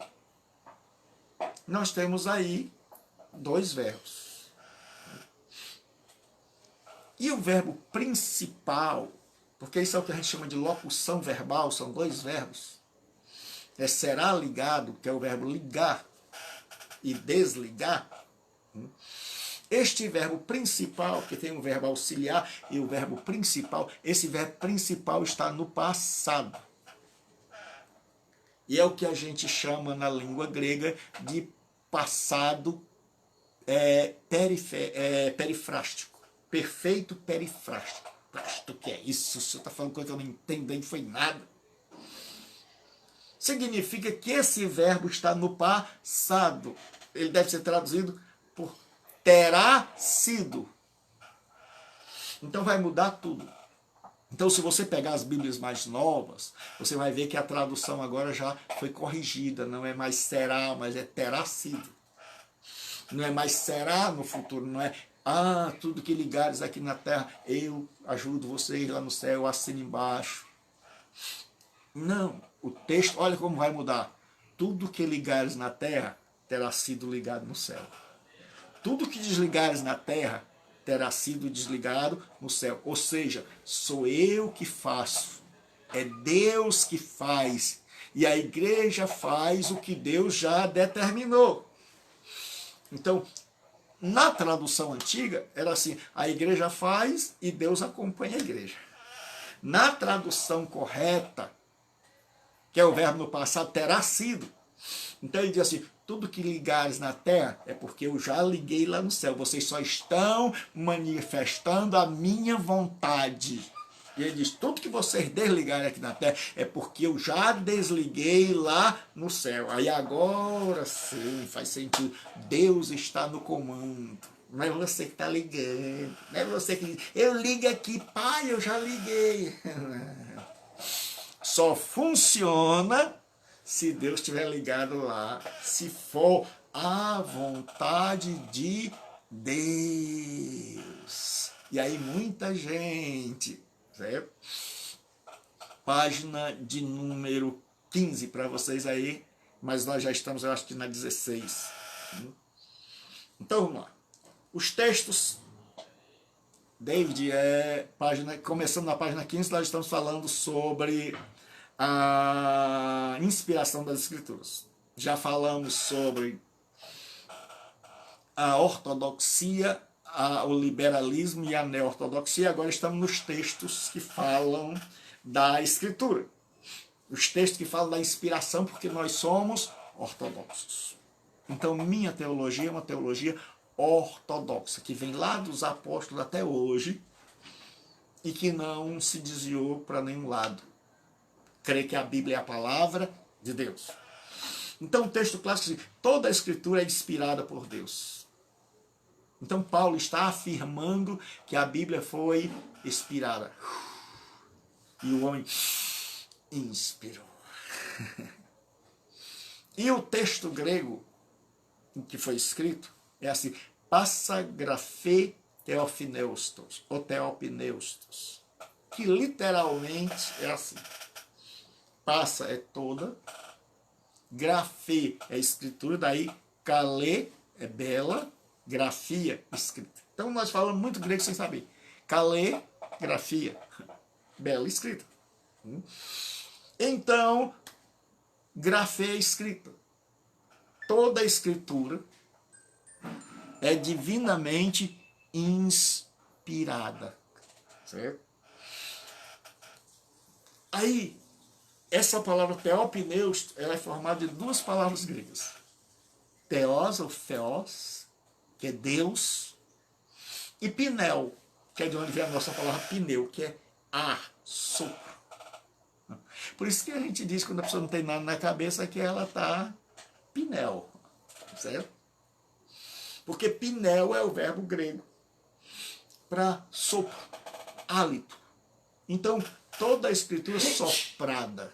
nós temos aí dois verbos. E o verbo principal, porque isso é o que a gente chama de locução verbal, são dois verbos. Será ligado, que é o verbo ligar e desligar. Este verbo principal, que tem um verbo auxiliar e o verbo principal, esse verbo principal está no passado. E é o que a gente chama na língua grega de passado perifrástico. Perfeito perifrástico. O que é isso? Você está falando coisa que eu não entendo, nem foi nada. Significa que esse verbo está no passado. Ele deve ser traduzido por terá sido. Então vai mudar tudo. Então se você pegar as Bíblias mais novas, você vai ver que a tradução agora já foi corrigida. Não é mais será, mas é terá sido. Não é mais será no futuro, não é tudo que ligares aqui na terra, eu ajudo vocês lá no céu, assino embaixo. Não, o texto, olha como vai mudar. Tudo que ligares na terra terá sido ligado no céu. Tudo que desligares na terra terá sido desligado no céu. Ou seja, sou eu que faço. É Deus que faz. E a igreja faz o que Deus já determinou. Então, na tradução antiga, era assim, a igreja faz e Deus acompanha a igreja. Na tradução correta, que é o verbo no passado, terá sido. Então ele diz assim, tudo que ligares na terra é porque eu já liguei lá no céu. Vocês só estão manifestando a minha vontade. E ele diz, tudo que vocês desligarem aqui na terra é porque eu já desliguei lá no céu. Aí agora sim, faz sentido. Deus está no comando. Não é você que está ligando. Não é você que diz, eu ligo aqui, pai, eu já liguei. Só funciona se Deus estiver ligado lá, se for a vontade de Deus. E aí muita gente, certo? Página de número 15 para vocês aí, mas nós já estamos, eu acho que na 16. Então vamos lá. Os textos, David, começando na página 15, nós estamos falando sobre a inspiração das Escrituras. Já falamos sobre a ortodoxia, o liberalismo e a neo-ortodoxia. Agora estamos nos textos que falam da Escritura. Os textos que falam da inspiração, porque nós somos ortodoxos. Então, minha teologia é uma teologia ortodoxa, que vem lá dos apóstolos até hoje e que não se desviou para nenhum lado. crê que a Bíblia é a palavra de Deus. Então o texto clássico diz, toda a escritura é inspirada por Deus. Então Paulo está afirmando que a Bíblia foi inspirada. E o homem inspirou. E o texto grego que foi escrito é assim, passa grafê teopneustos, ou teopneustos, que literalmente é assim, passa é toda, grafê é escritura, daí kalê é bela, grafia escrita. Então nós falamos muito grego sem saber. Kalê, grafia, bela escrita. Então, grafê é escrita. Toda a escritura é divinamente inspirada. Certo? Aí, essa palavra teopneus, ela é formada de duas palavras gregas. Theos, ou theos, que é Deus, e pneu, que é de onde vem a nossa palavra pneu, que é ar, sopro. Por isso que a gente diz, quando a pessoa não tem nada na cabeça, que ela está pneu, certo? Porque pneu é o verbo grego para sopro, hálito. Então, toda a escritura soprada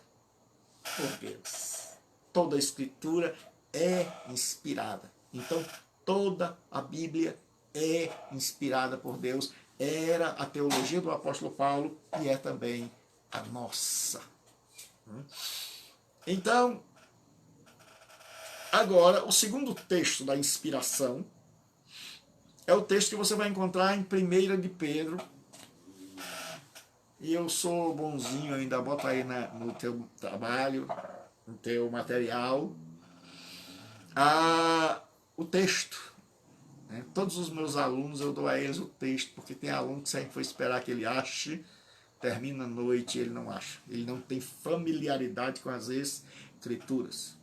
por Deus. Toda a escritura é inspirada. Então, toda a Bíblia é inspirada por Deus. Era a teologia do apóstolo Paulo e é também a nossa. Então, agora, o segundo texto da inspiração é o texto que você vai encontrar em 1 de Pedro. E eu sou bonzinho, ainda boto aí no teu trabalho, no teu material, o texto. Né? Todos os meus alunos, eu dou a eles o texto, porque tem aluno que se a gente for esperar que ele ache, termina a noite e ele não acha. Ele não tem familiaridade com as escrituras.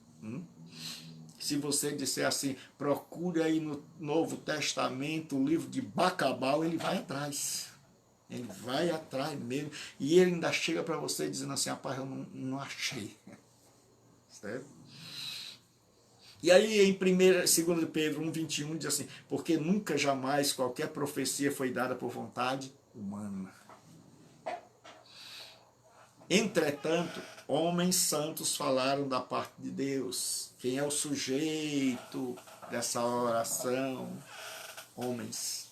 Se você disser assim, procure aí no Novo Testamento o livro de Bacabal, ele vai atrás. Ele vai atrás mesmo. E ele ainda chega para você dizendo assim, rapaz, eu não achei. Certo? E aí em 2 de Pedro 1,21 diz assim, porque nunca jamais qualquer profecia foi dada por vontade humana. Entretanto, homens santos falaram da parte de Deus. Quem é o sujeito dessa oração? Homens.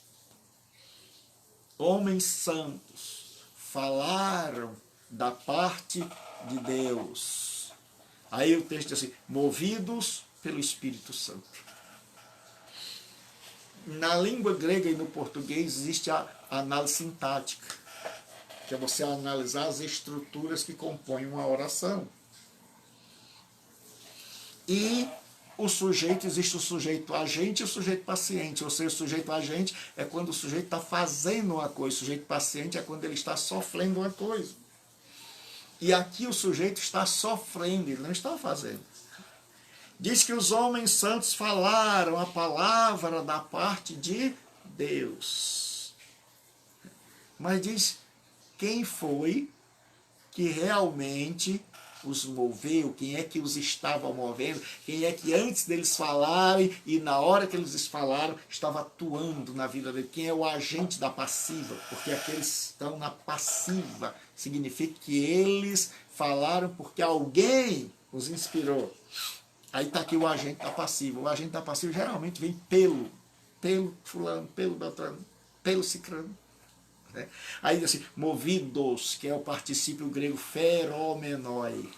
Homens santos falaram da parte de Deus. Aí o texto diz assim, movidos pelo Espírito Santo. Na língua grega e no português existe a análise sintática, que é você analisar as estruturas que compõem uma oração. E o sujeito, existe o sujeito agente e o sujeito paciente. Ou seja, o sujeito agente é quando o sujeito está fazendo uma coisa, o sujeito paciente é quando ele está sofrendo uma coisa. E aqui o sujeito está sofrendo, ele não está fazendo. Diz que os homens santos falaram a palavra da parte de Deus. Mas diz, quem foi que realmente os moveu, quem é que os estava movendo, quem é que antes deles falarem e na hora que eles falaram estava atuando na vida dele, quem é o agente da passiva, porque aqueles estão na passiva, significa que eles falaram porque alguém os inspirou. Aí está aqui o agente da passiva. O agente da passiva geralmente vem pelo fulano, pelo beltrano, pelo cicrano. Né? Aí diz assim, movidos, que é o particípio grego feromenoi.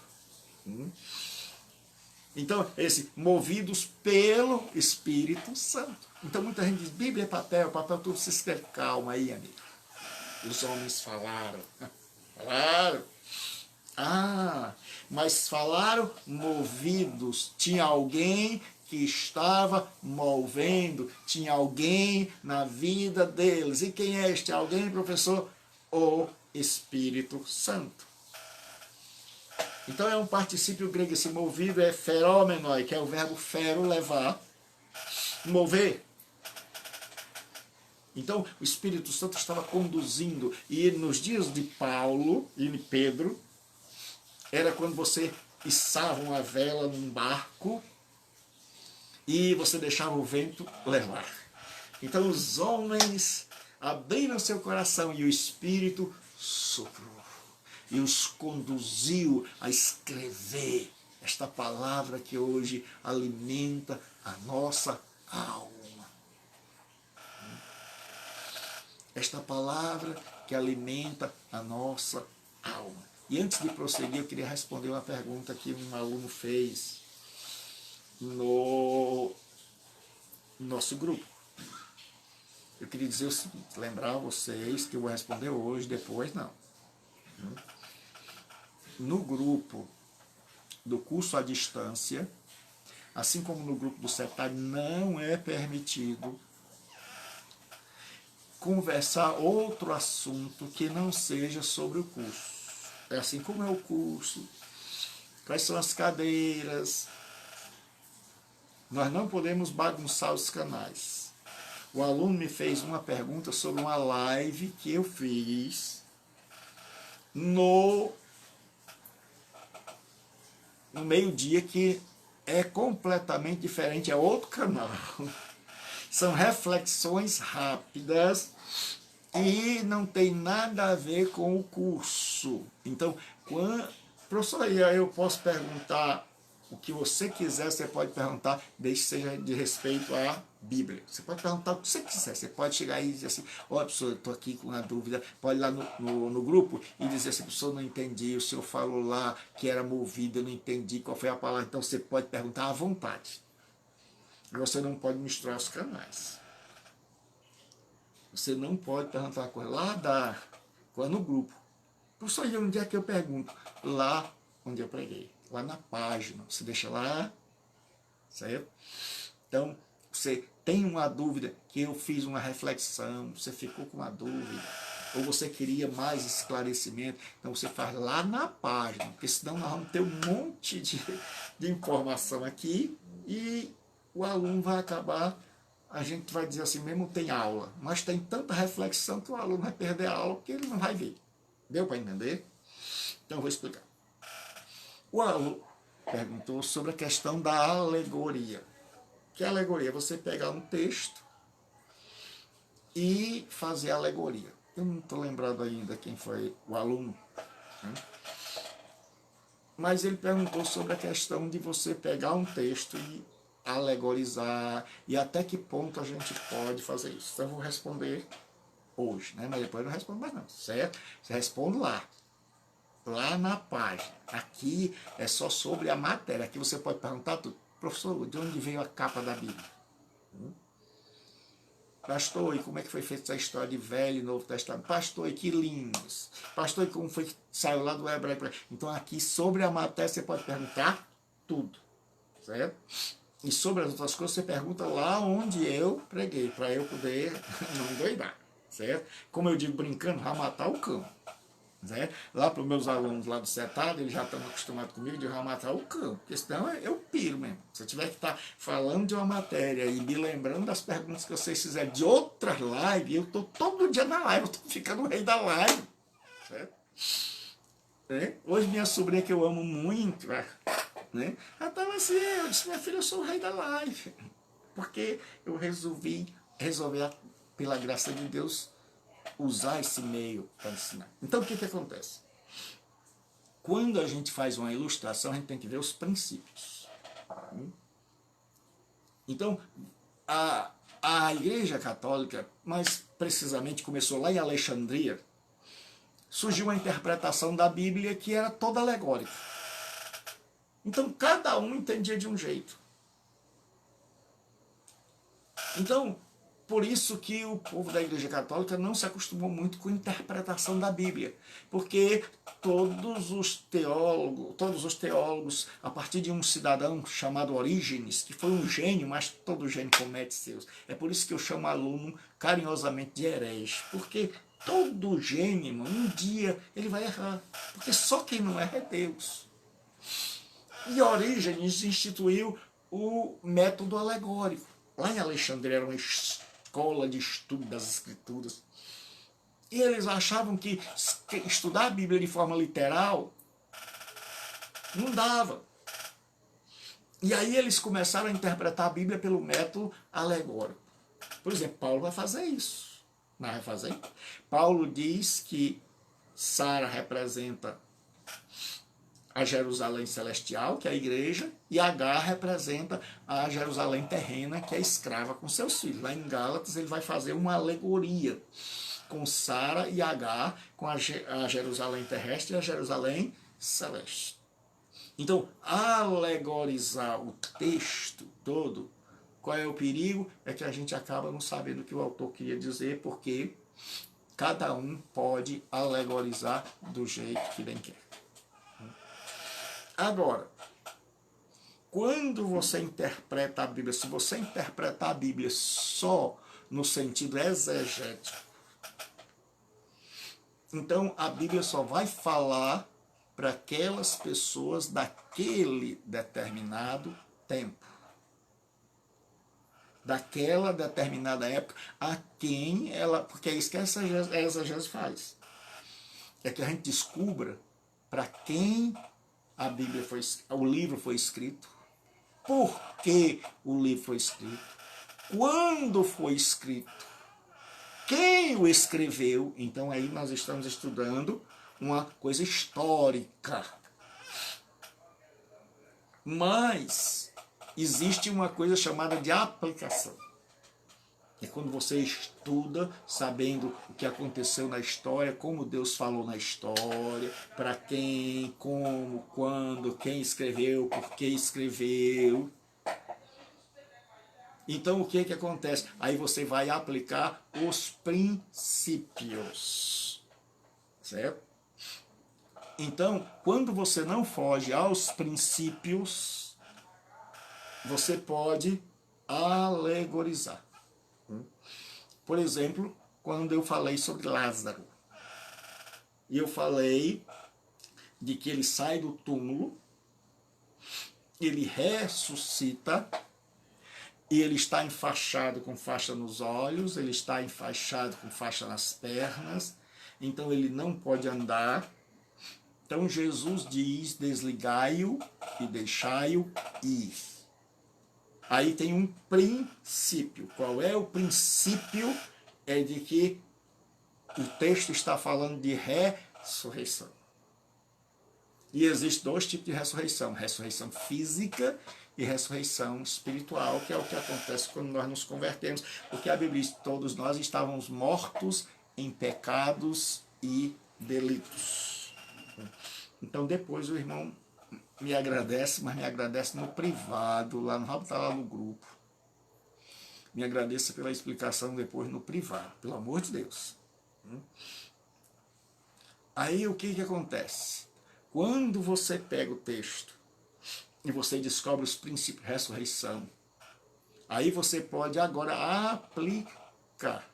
Então, esse movidos pelo Espírito Santo. Então muita gente diz, Bíblia é papel tudo se escreve. Calma aí, amigo. Os homens falaram. Falaram. Mas falaram movidos. Tinha alguém que estava movendo, tinha alguém na vida deles. E quem é este alguém, professor? O Espírito Santo. Então é um particípio grego, esse movido é feromenoi, que é o verbo fero, levar, mover. Então o Espírito Santo estava conduzindo, e nos dias de Paulo e de Pedro, era quando você içava uma vela num barco e você deixava o vento levar. Então os homens abriram seu coração e o Espírito soprou e os conduziu a escrever esta palavra que hoje alimenta a nossa alma. Esta palavra que alimenta a nossa alma. E antes de prosseguir, eu queria responder uma pergunta que um aluno fez no nosso grupo. Eu queria dizer o seguinte, lembrar vocês que eu vou responder hoje, depois não. No grupo do curso à distância, assim como no grupo do CETAD, não é permitido conversar outro assunto que não seja sobre o curso. É assim como é o curso, quais são as cadeiras. Nós não podemos bagunçar os canais. O aluno me fez uma pergunta sobre uma live que eu fiz no meio-dia, que é completamente diferente, é outro canal. São reflexões rápidas e não tem nada a ver com o curso. Então, professor, eu posso perguntar o que você quiser, você pode perguntar, desde que seja de respeito à Bíblia. Você pode perguntar o que você quiser, você pode chegar aí e dizer assim, olha, professor, eu estou aqui com uma dúvida, pode ir lá no grupo e dizer assim, professor, não entendi, o senhor falou lá que era movido, eu não entendi qual foi a palavra, então você pode perguntar à vontade. Você não pode misturar os canais. Você não pode perguntar coisa lá no grupo. Professor, e onde é que eu pergunto? Lá onde eu preguei. Lá na página. Você deixa lá, certo? Então, você tem uma dúvida, que eu fiz uma reflexão, você ficou com uma dúvida, ou você queria mais esclarecimento, então você faz lá na página, porque senão nós vamos ter um monte de informação aqui e o aluno vai acabar, a gente vai dizer assim, mesmo tem aula, mas tem tanta reflexão que o aluno vai perder a aula porque ele não vai ver. Deu para entender? Então eu vou explicar. O aluno perguntou sobre a questão da alegoria. Que é alegoria? Você pegar um texto e fazer alegoria. Eu não estou lembrado ainda quem foi o aluno, né? Mas ele perguntou sobre a questão de você pegar um texto e alegorizar, e até que ponto a gente pode fazer isso. Então eu vou responder hoje, né? Mas depois eu não respondo mais não, certo? Você responde lá na página. Aqui é só sobre a matéria. Aqui você pode perguntar tudo. Professor, de onde veio a capa da Bíblia? Pastor, e como é que foi feita essa história de Velho e Novo Testamento? Pastor, e que línguas? Pastor, e como foi que saiu lá do hebraico? Então aqui sobre a matéria você pode perguntar tudo, certo? E sobre as outras coisas você pergunta lá onde eu preguei, para eu poder não doidar, certo? Como eu digo brincando, vai matar o cão. Certo? Lá para os meus alunos lá do CETAD, eles já estão acostumados comigo de já matar o cão, porque senão eu piro mesmo. Se eu tiver que estar falando de uma matéria e me lembrando das perguntas que vocês fizeram de outras lives, eu estou todo dia na live, eu estou ficando o rei da live. Certo? Hoje minha sobrinha, que eu amo muito, né? Ela estava assim, eu disse, minha filha, eu sou o rei da live. Porque eu resolvi, pela graça de Deus, usar esse meio para ensinar. Então o que acontece? Quando a gente faz uma ilustração, a gente tem que ver os princípios. Então, a Igreja Católica, mais precisamente começou lá em Alexandria, surgiu uma interpretação da Bíblia que era toda alegórica. Então cada um entendia de um jeito. Então, por isso que o povo da Igreja Católica não se acostumou muito com a interpretação da Bíblia, porque todos os teólogos, a partir de um cidadão chamado Orígenes, que foi um gênio, mas todo gênio comete seus. É por isso que eu chamo aluno carinhosamente de herege, porque todo gênio, um dia, ele vai errar, porque só quem não erra é Deus. E Orígenes instituiu o método alegórico. Lá em Alexandria era uma escola de estudo das Escrituras. E eles achavam que estudar a Bíblia de forma literal Não dava. E aí eles começaram a interpretar a Bíblia pelo método alegórico. Por exemplo, Paulo vai fazer isso. Não vai fazer? Paulo diz que Sara representa a Jerusalém celestial, que é a igreja, e Agar representa a Jerusalém terrena, que é a escrava com seus filhos. Lá em Gálatas ele vai fazer uma alegoria com Sara e Agar, com a Jerusalém terrestre e a Jerusalém celeste. Então, alegorizar o texto todo, qual é o perigo? É que a gente acaba não sabendo o que o autor queria dizer, porque cada um pode alegorizar do jeito que bem quer. Agora, quando você interpreta a Bíblia, se você interpretar a Bíblia só no sentido exegético, então a Bíblia só vai falar para aquelas pessoas daquele determinado tempo, daquela determinada época, a quem ela... Porque é isso que essa exegese faz. É que a gente descubra para quem a Bíblia foi, o livro foi escrito, por que o livro foi escrito, quando foi escrito, quem o escreveu. Então aí nós estamos estudando uma coisa histórica. Mas existe uma coisa chamada de aplicação. É quando você estuda, sabendo o que aconteceu na história, como Deus falou na história, para quem, como, quando, quem escreveu, por que escreveu. Então o que acontece? Aí você vai aplicar os princípios. Certo? Então, quando você não foge aos princípios, você pode alegorizar. Por exemplo, quando eu falei sobre Lázaro, e eu falei de que ele sai do túmulo, ele ressuscita, e ele está enfaixado com faixa nos olhos, ele está enfaixado com faixa nas pernas, então ele não pode andar. Então Jesus diz, desligai-o e deixai-o ir. Aí tem um princípio. Qual é o princípio? É de que o texto está falando de ressurreição. E existem dois tipos de ressurreição. Ressurreição física e ressurreição espiritual, que é o que acontece quando nós nos convertemos. Porque a Bíblia diz que todos nós estávamos mortos em pecados e delitos. Então depois o irmão me agradece, mas me agradece no privado, lá no Rabo, está lá no grupo. Me agradeça pela explicação depois no privado, pelo amor de Deus. Aí o que acontece? Quando você pega o texto e você descobre os princípios de ressurreição, aí você pode agora aplicar.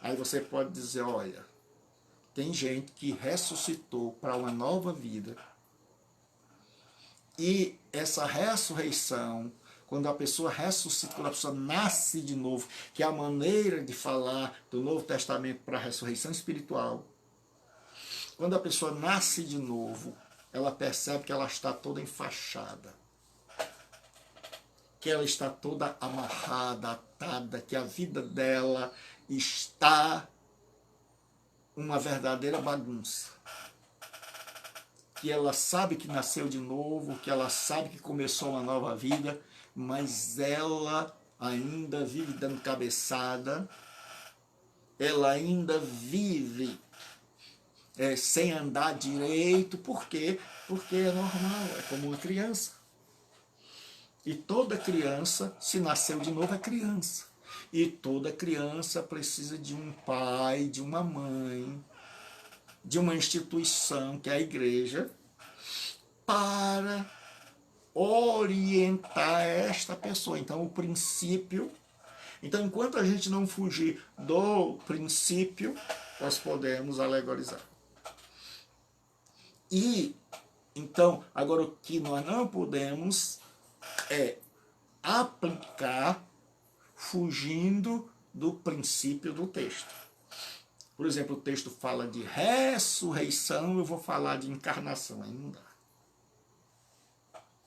Aí você pode dizer, olha, tem gente que ressuscitou para uma nova vida. E essa ressurreição, quando a pessoa ressuscita, quando a pessoa nasce de novo, que é a maneira de falar do Novo Testamento para a ressurreição espiritual, quando a pessoa nasce de novo, ela percebe que ela está toda enfaixada, que ela está toda amarrada, atada, que a vida dela está uma verdadeira bagunça. Que ela sabe que nasceu de novo, que ela sabe que começou uma nova vida, mas ela ainda vive dando cabeçada, ela ainda vive sem andar direito. Por quê? Porque é normal, é como uma criança. E toda criança, se nasceu de novo, é criança. E toda criança precisa de um pai, de uma mãe, de uma instituição, que é a igreja, para orientar esta pessoa. Então, o princípio... Então, enquanto a gente não fugir do princípio, nós podemos alegorizar. E, então, agora o que nós não podemos é aplicar fugindo do princípio do texto. Por exemplo, o texto fala de ressurreição, eu vou falar de encarnação, aí não dá.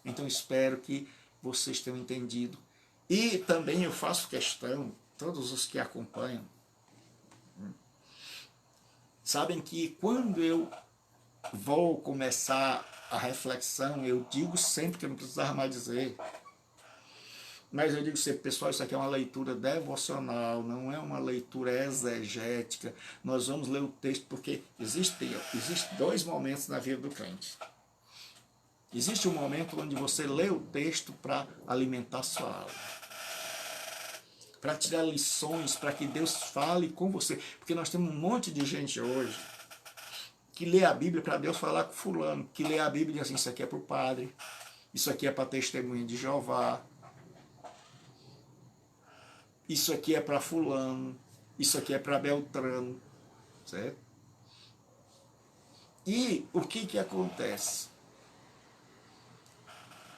Então espero que vocês tenham entendido. E também eu faço questão, todos os que acompanham, sabem que quando eu vou começar a reflexão, eu digo sempre que eu não precisava mais dizer, mas eu digo sempre, pessoal, isso aqui é uma leitura devocional, não é uma leitura exegética. Nós vamos ler o texto porque existem dois momentos na vida do crente. Existe um momento onde você lê o texto para alimentar sua alma, para tirar lições, para que Deus fale com você. Porque nós temos um monte de gente hoje que lê a Bíblia para Deus falar com fulano, que lê a Bíblia e diz assim, isso aqui é para o padre, isso aqui é para testemunha de Jeová, isso aqui é para fulano, isso aqui é para Beltrano, certo? E o que acontece?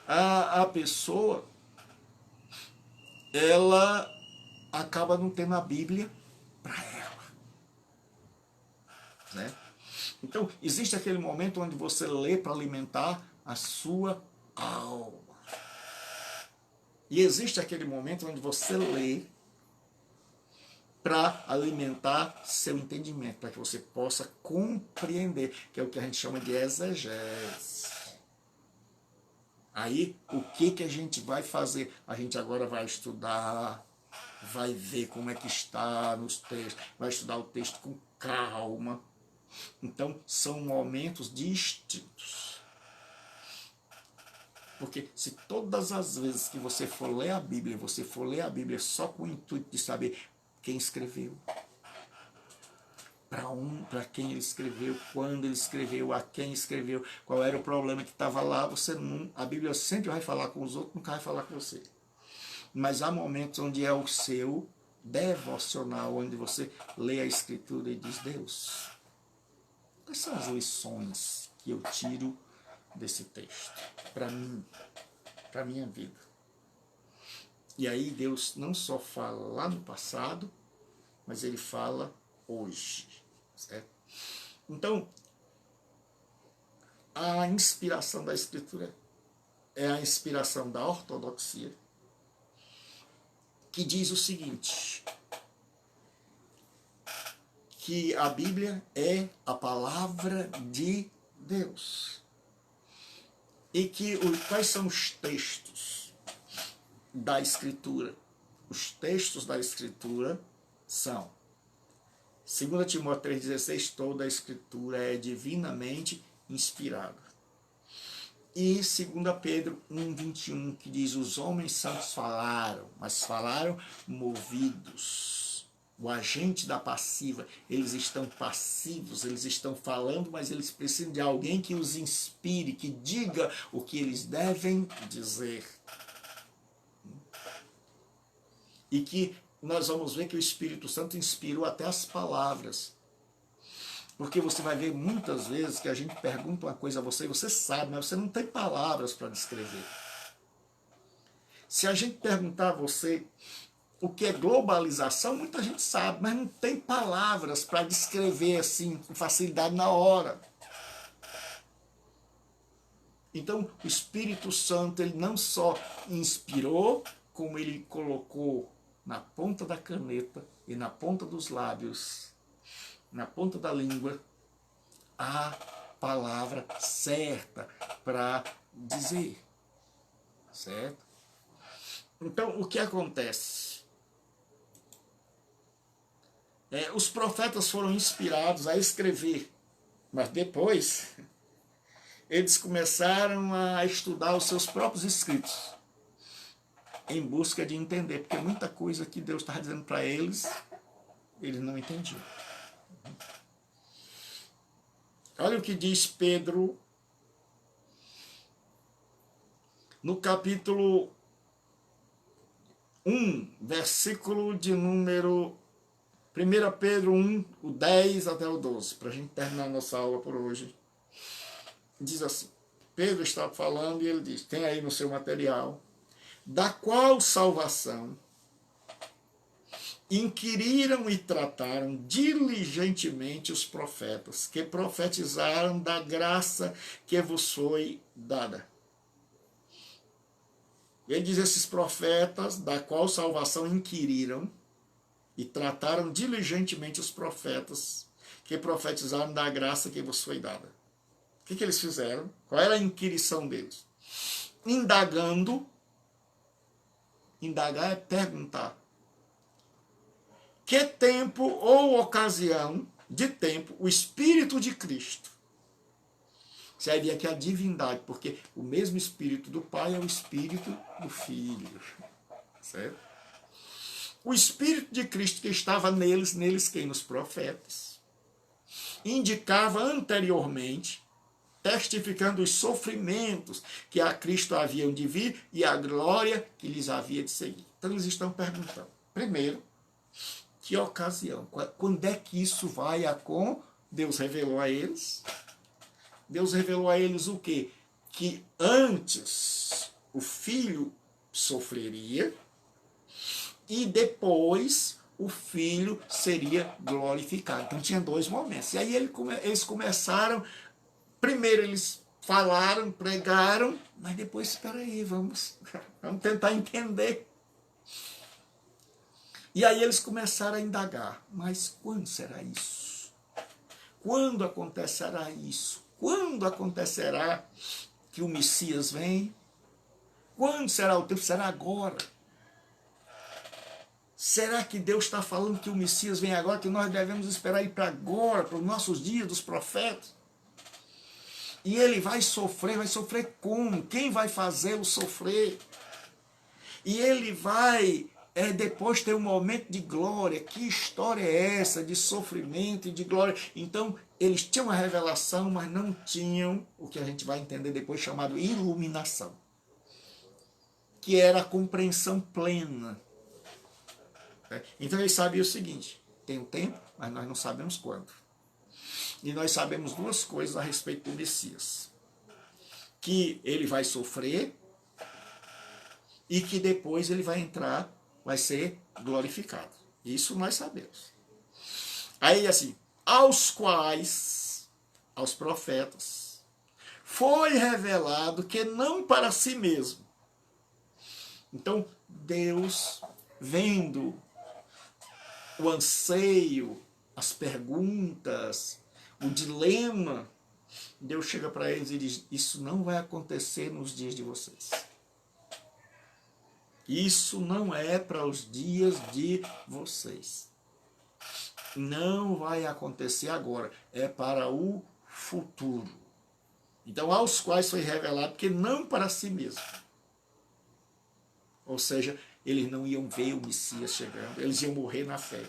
A pessoa, ela acaba não tendo a Bíblia para ela, certo? Então, existe aquele momento onde você lê para alimentar a sua alma. E existe aquele momento onde você lê para alimentar seu entendimento, para que você possa compreender, que é o que a gente chama de exegese. Aí, o que a gente vai fazer? A gente agora vai estudar, vai ver como é que está nos textos, vai estudar o texto com calma. Então, são momentos distintos. Porque se todas as vezes que você for ler a Bíblia, você for ler a Bíblia só com o intuito de saber quem escreveu, para quem ele escreveu, quando ele escreveu, a quem escreveu, qual era o problema que estava lá, você não, a Bíblia sempre vai falar com os outros, nunca vai falar com você. Mas há momentos onde é o seu devocional, onde você lê a Escritura e diz, Deus, quais são as lições que eu tiro desse texto para mim, para a minha vida? E aí Deus não só fala lá no passado, mas ele fala hoje, certo? Então, a inspiração da Escritura é a inspiração da ortodoxia, que diz o seguinte, que a Bíblia é a palavra de Deus. E que quais são os textos da Escritura? Os textos da Escritura são 2 Timóteo 3,16, toda a Escritura é divinamente inspirada. E 2 Pedro 1,21, que diz, os homens santos falaram, mas falaram movidos. O agente da passiva, eles estão passivos, eles estão falando, mas eles precisam de alguém que os inspire, que diga o que eles devem dizer. E que nós vamos ver que o Espírito Santo inspirou até as palavras. Porque você vai ver muitas vezes que a gente pergunta uma coisa a você, e você sabe, mas você não tem palavras para descrever. Se a gente perguntar a você o que é globalização, muita gente sabe, mas não tem palavras para descrever assim, com facilidade na hora. Então, o Espírito Santo, ele não só inspirou, como ele colocou na ponta da caneta e na ponta dos lábios, na ponta da língua, a palavra certa para dizer, certo? Então, o que acontece? Os profetas foram inspirados a escrever, mas depois eles começaram a estudar os seus próprios escritos, em busca de entender, porque muita coisa que Deus estava dizendo para eles, eles não entendiam. Olha o que diz Pedro, no capítulo 1, versículo de número 1 Pedro 1, o 10 até o 12, para a gente terminar a nossa aula por hoje. Diz assim, Pedro está falando e ele diz, tem aí no seu material, da qual salvação inquiriram e trataram diligentemente os profetas, que profetizaram da graça que vos foi dada. Ele diz: esses profetas, da qual salvação inquiriram, e trataram diligentemente os profetas que profetizaram da graça que vos foi dada. O que eles fizeram? Qual era a inquirição deles? Indagando. Indagar é perguntar. Que tempo ou ocasião de tempo o Espírito de Cristo, você vai ver aqui a divindade, porque o mesmo Espírito do Pai é o Espírito do Filho, certo? O Espírito de Cristo que estava neles quem? Nos profetas, indicava anteriormente, testificando os sofrimentos que a Cristo haviam de vir e a glória que lhes havia de seguir. Então eles estão perguntando, primeiro, que ocasião? Quando é que isso vai acontecer? Deus revelou a eles. Deus revelou a eles o quê? Que antes o Filho sofreria e depois o Filho seria glorificado. Então tinha dois momentos. E aí eles começaram, primeiro eles falaram, pregaram, mas depois, espera aí, vamos tentar entender. E aí eles começaram a indagar, mas quando será isso? Quando acontecerá isso? Quando acontecerá que o Messias vem? Quando será o tempo? Será agora? Será que Deus está falando que o Messias vem agora, que nós devemos esperar ir para agora, para os nossos dias dos profetas? E ele vai sofrer como? Quem vai fazê-lo sofrer? E ele vai depois ter um momento de glória. Que história é essa de sofrimento e de glória? Então, eles tinham a revelação, mas não tinham o que a gente vai entender depois chamado iluminação, que era a compreensão plena. Então eles sabiam o seguinte: tem um tempo, mas nós não sabemos quando. E nós sabemos duas coisas a respeito do Messias: que ele vai sofrer e que depois ele vai entrar, vai ser glorificado. Isso nós sabemos. Aí assim, aos profetas, foi revelado que não para si mesmo. Então, Deus, vendo o anseio, as perguntas, o dilema, Deus chega para eles e diz: isso não vai acontecer nos dias de vocês. Isso não é para os dias de vocês. Não vai acontecer agora, é para o futuro. Então, aos quais foi revelado que não para si mesmo. Ou seja, eles não iam ver o Messias chegando, eles iam morrer na fé.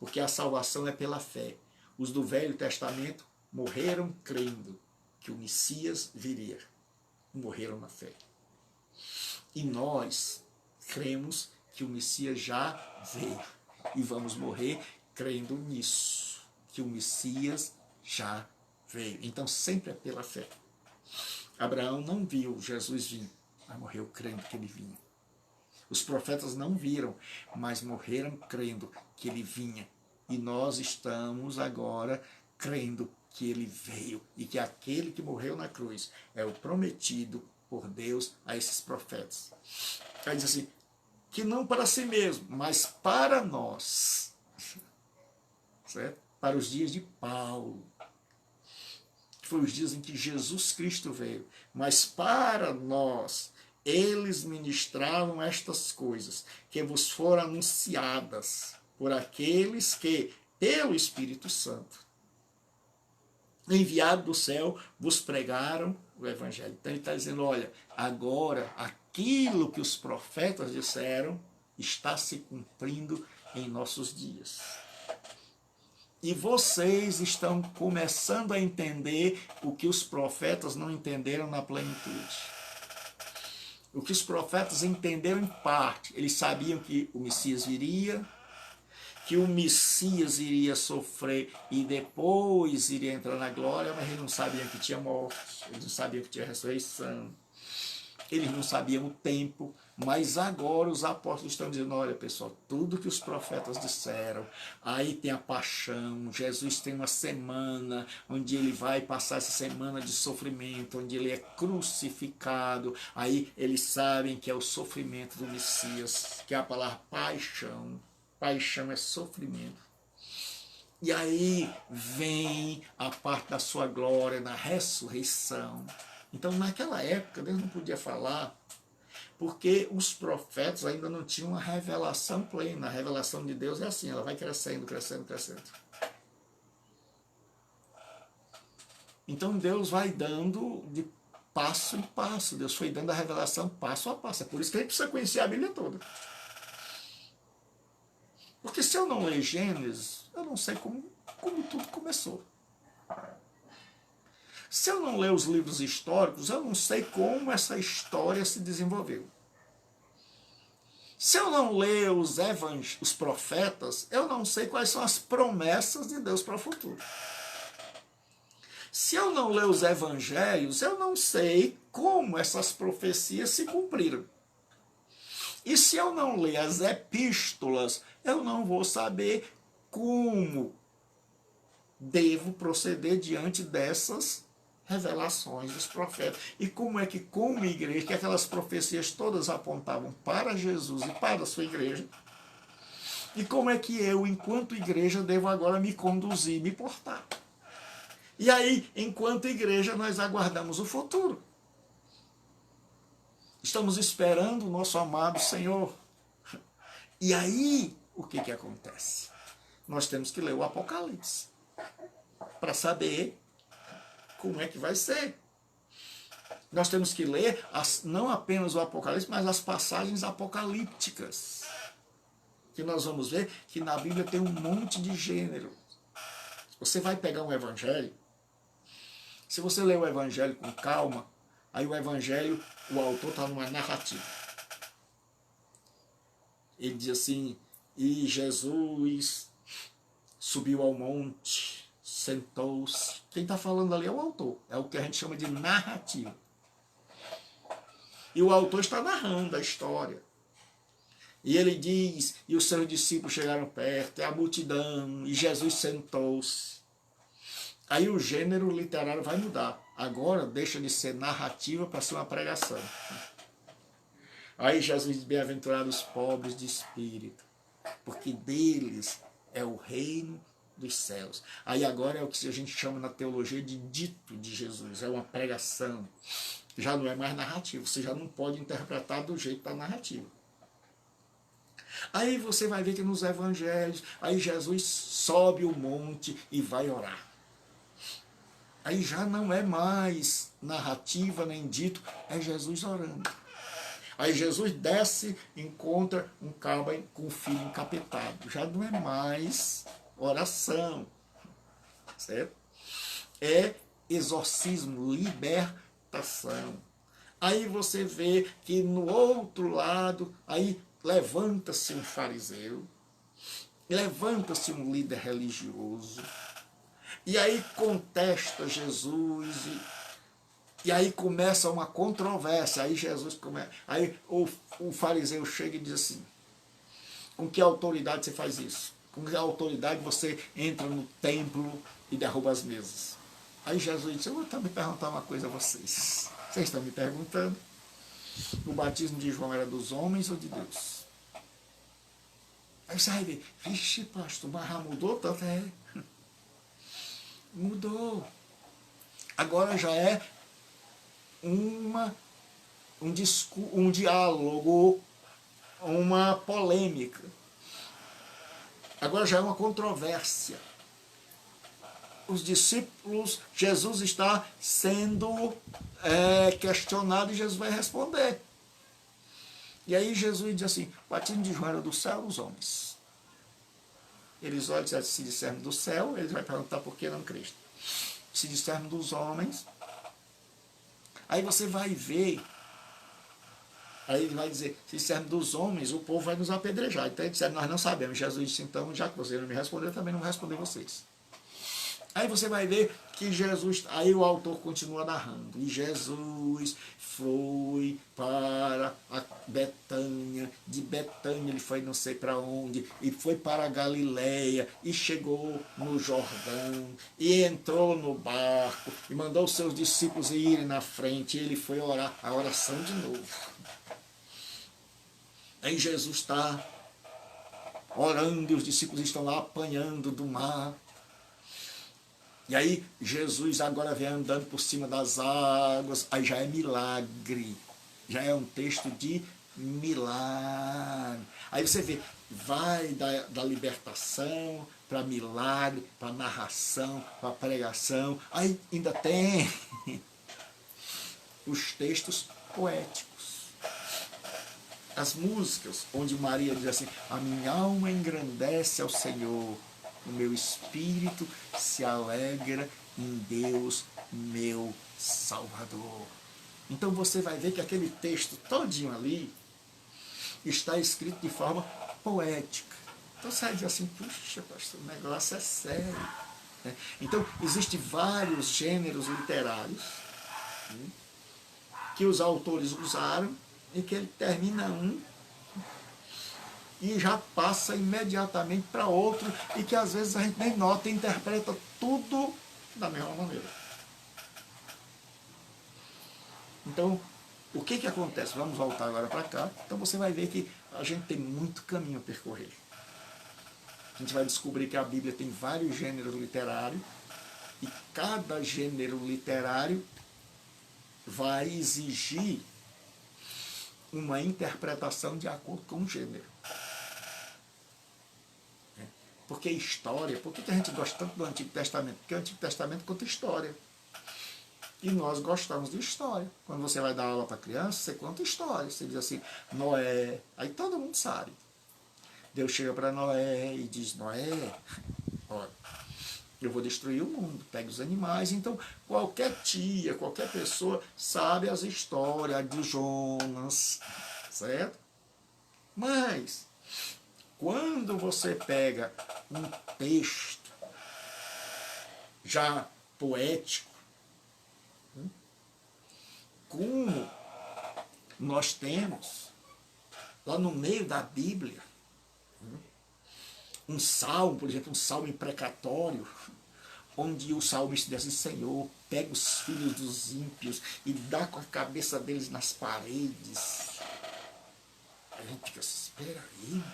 Porque a salvação é pela fé. Os do Velho Testamento morreram crendo que o Messias viria. Morreram na fé. E nós cremos que o Messias já veio. E vamos morrer crendo nisso, que o Messias já veio. Então sempre é pela fé. Abraão não viu Jesus vir, mas morreu crendo que ele vinha. Os profetas não viram, mas morreram crendo que ele vinha. E nós estamos agora crendo que ele veio e que aquele que morreu na cruz é o prometido por Deus a esses profetas. Aí diz assim, que não para si mesmo, mas para nós, certo? Para os dias de Paulo, que foram os dias em que Jesus Cristo veio, mas para nós, eles ministravam estas coisas que vos foram anunciadas por aqueles que, pelo Espírito Santo, enviado do céu, vos pregaram o Evangelho. Então ele está dizendo, olha, agora aquilo que os profetas disseram está se cumprindo em nossos dias. E vocês estão começando a entender o que os profetas não entenderam na plenitude. O que os profetas entenderam em parte. Eles sabiam que o Messias viria, que o Messias iria sofrer e depois iria entrar na glória, mas eles não sabiam que tinha morte, eles não sabiam que tinha ressurreição, eles não sabiam o tempo, Mas agora os apóstolos estão dizendo, olha pessoal, tudo que os profetas disseram, aí tem a paixão, Jesus tem uma semana onde ele vai passar essa semana de sofrimento, onde ele é crucificado, aí eles sabem que é o sofrimento do Messias, que é a palavra paixão, paixão é sofrimento. E aí vem a parte da sua glória na ressurreição. Então naquela época Deus não podia falar, porque os profetas ainda não tinham uma revelação plena. A revelação de Deus é assim, ela vai crescendo, crescendo, crescendo. Então Deus vai dando de passo em passo. Deus foi dando a revelação passo a passo. É por isso que a gente precisa conhecer a Bíblia toda. Porque se eu não ler Gênesis, eu não sei como tudo começou. Se eu não ler os livros históricos, eu não sei como essa história se desenvolveu. Se eu não ler os profetas, eu não sei quais são as promessas de Deus para o futuro. Se eu não ler os evangelhos, eu não sei como essas profecias se cumpriram. E se eu não ler as epístolas, eu não vou saber como devo proceder diante dessas revelações dos profetas. E como é que, como igreja, que aquelas profecias todas apontavam para Jesus e para a sua igreja, e como é que eu, enquanto igreja, devo agora me conduzir, me portar. E aí, enquanto igreja, nós aguardamos o futuro. Estamos esperando o nosso amado Senhor. E aí, o que acontece? Nós temos que ler o Apocalipse para saber como é que vai ser. Nós temos que ler não apenas o Apocalipse, mas as passagens apocalípticas. Que nós vamos ver que na Bíblia tem um monte de gênero. Você vai pegar um evangelho, se você ler o evangelho com calma, aí o evangelho, o autor está numa narrativa. Ele diz assim, e Jesus subiu ao monte, sentou-se. Quem está falando ali é o autor, é o que a gente chama de narrativa. E o autor está narrando a história. E ele diz, e os seus discípulos chegaram perto, e a multidão, e Jesus sentou-se. Aí o gênero literário vai mudar. Agora deixa de ser narrativa para ser uma pregação. Aí Jesus diz, bem-aventurados os pobres de espírito, porque deles é o reino dos céus. Aí agora é o que a gente chama na teologia de dito de Jesus, é uma pregação. Já não é mais narrativo, você já não pode interpretar do jeito da narrativa. Aí você vai ver que nos evangelhos, aí Jesus sobe o monte e vai orar. Aí já não é mais narrativa nem dito, é Jesus orando. Aí Jesus desce, encontra um cabra com um filho encapetado. Já não é mais oração, certo? É exorcismo, libertação. Aí você vê que no outro lado, aí levanta-se um fariseu, levanta-se um líder religioso, e aí contesta Jesus, e aí começa uma controvérsia, aí Jesus começa, aí o fariseu chega e diz assim, com que autoridade você faz isso? Com que autoridade você entra no templo e derruba as mesas? Aí Jesus disse, eu vou também perguntar uma coisa a vocês. Vocês estão me perguntando, o batismo de João era dos homens ou de Deus? Aí você vai ver, vixe pastor, mas já mudou tanto, mudou. Agora já é um diálogo, uma polêmica. Agora já é uma controvérsia. Os discípulos, Jesus está sendo questionado e Jesus vai responder. E aí Jesus diz assim, o batismo de João era do céu ou dos homens? Eles olham e dizem, se dissermos do céu, ele vai perguntar por que não Cristo. Se dissermos dos homens, aí você vai ver, aí ele vai dizer, se dissermos dos homens, o povo vai nos apedrejar. Então ele disse, nós não sabemos. Jesus disse, então, já que você não me respondeu, eu também não vou responder vocês. Aí você vai ver que Jesus, aí o autor continua narrando, e Jesus foi para a Betânia, de Betânia ele foi não sei para onde, e foi para a Galileia, e chegou no Jordão, e entrou no barco, e mandou os seus discípulos irem na frente, e ele foi orar a oração de novo. Aí Jesus está orando, e os discípulos estão lá apanhando do mar. E aí Jesus agora vem andando por cima das águas, aí já é milagre, já é um texto de milagre. Aí você vê, vai da libertação para milagre, para narração, para pregação, aí ainda tem os textos poéticos. As músicas, onde Maria diz assim, a minha alma engrandece ao Senhor, o meu espírito se alegra em Deus, meu Salvador. Então você vai ver que aquele texto todinho ali está escrito de forma poética. Então você vai dizer assim, puxa, pastor, o negócio é sério. Então, existem vários gêneros literários que os autores usaram e que ele termina um e já passa imediatamente para outro, e que às vezes a gente nem nota e interpreta tudo da mesma maneira. Então, o que acontece? Vamos voltar agora para cá. Então você vai ver que a gente tem muito caminho a percorrer. A gente vai descobrir que a Bíblia tem vários gêneros literários, e cada gênero literário vai exigir uma interpretação de acordo com o gênero. Porque história, por que a gente gosta tanto do Antigo Testamento? Porque o Antigo Testamento conta história. E nós gostamos de história. Quando você vai dar aula para criança, você conta história. Você diz assim, Noé, aí todo mundo sabe. Deus chega para Noé e diz, Noé, olha, eu vou destruir o mundo, pega os animais. Então, qualquer tia, qualquer pessoa sabe as histórias de Jonas, certo? Mas, quando você pega um texto já poético, como nós temos lá no meio da Bíblia, um salmo, por exemplo, um salmo imprecatório, onde o salmista diz assim, Senhor, pega os filhos dos ímpios e dá com a cabeça deles nas paredes. A gente fica assim, espera aí,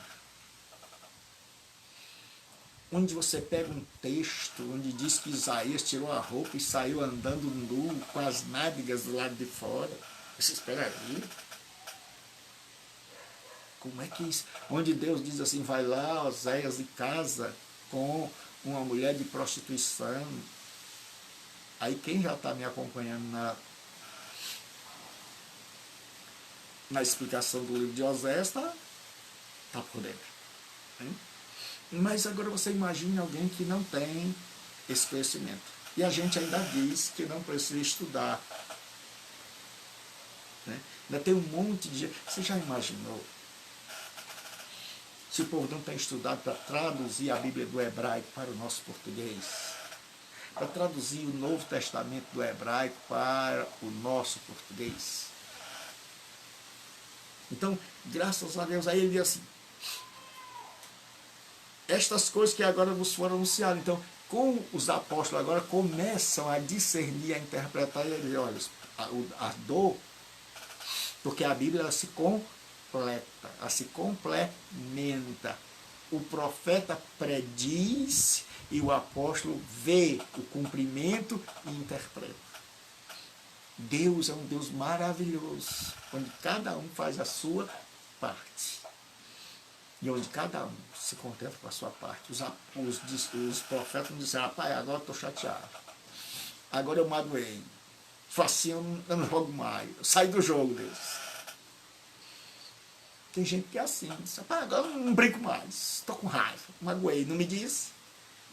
onde você pega um texto onde diz que Isaías tirou a roupa e saiu andando nu com as nádegas do lado de fora. Você espera aí. Como é que é isso? Onde Deus diz assim, vai lá, Oséias, e casa com uma mulher de prostituição. Aí quem já está me acompanhando na explicação do livro de Oséias está por dentro. Hein? Mas agora você imagine alguém que não tem esse conhecimento. E a gente ainda diz que não precisa estudar. Né? Ainda tem um monte de gente. Você já imaginou? Se o povo não tem estudado para traduzir a Bíblia do hebraico para o nosso português, para traduzir o Novo Testamento do hebraico para o nosso português. Então, graças a Deus, aí ele diz assim, estas coisas que agora vos foram anunciadas. Então, como os apóstolos agora começam a discernir, a interpretar, e dizer, olha, a dor, porque a Bíblia ela se completa, ela se complementa. O profeta prediz e o apóstolo vê o cumprimento e interpreta. Deus é um Deus maravilhoso, onde cada um faz a sua parte. E onde cada um se contenta com a sua parte. Os profetas não dizem, rapaz, agora eu estou chateado. Agora eu magoei. Facinho, eu não jogo mais. Eu saí do jogo, Deus. Tem gente que é assim, diz, rapaz, agora eu não brinco mais. Estou com raiva, magoei, não me diz.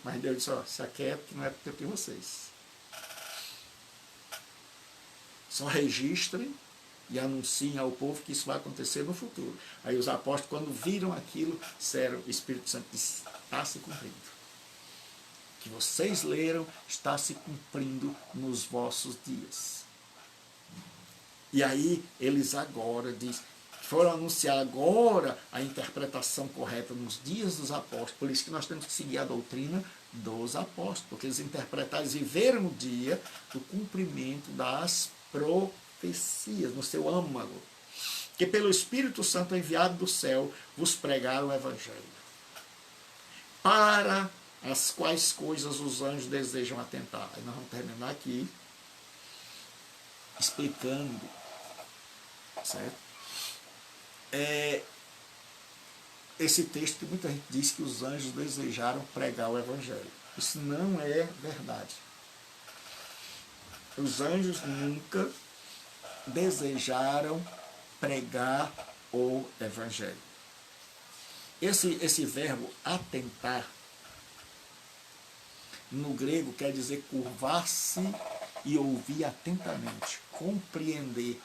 Mas Deus disse, ó, se aquieta que não é porque eu tenho vocês. Só registrem e anunciem ao povo que isso vai acontecer no futuro. Aí os apóstolos, quando viram aquilo, disseram, o Espírito Santo disse, está se cumprindo. que vocês leram está se cumprindo nos vossos dias. E aí eles agora foram anunciar agora a interpretação correta nos dias dos apóstolos. Por isso que nós temos que seguir a doutrina dos apóstolos, porque eles interpretaram, eles viveram o dia do cumprimento das profecias, no seu âmago, que pelo Espírito Santo enviado do céu vos pregaram o Evangelho, para as quais coisas os anjos desejam atentar. Aí nós vamos terminar aqui explicando, certo? Esse texto que muita gente diz que os anjos desejaram pregar o Evangelho. Isso não é verdade. Os anjos nunca desejaram pregar o Evangelho. Esse verbo atentar, no grego quer dizer curvar-se e ouvir atentamente, compreender,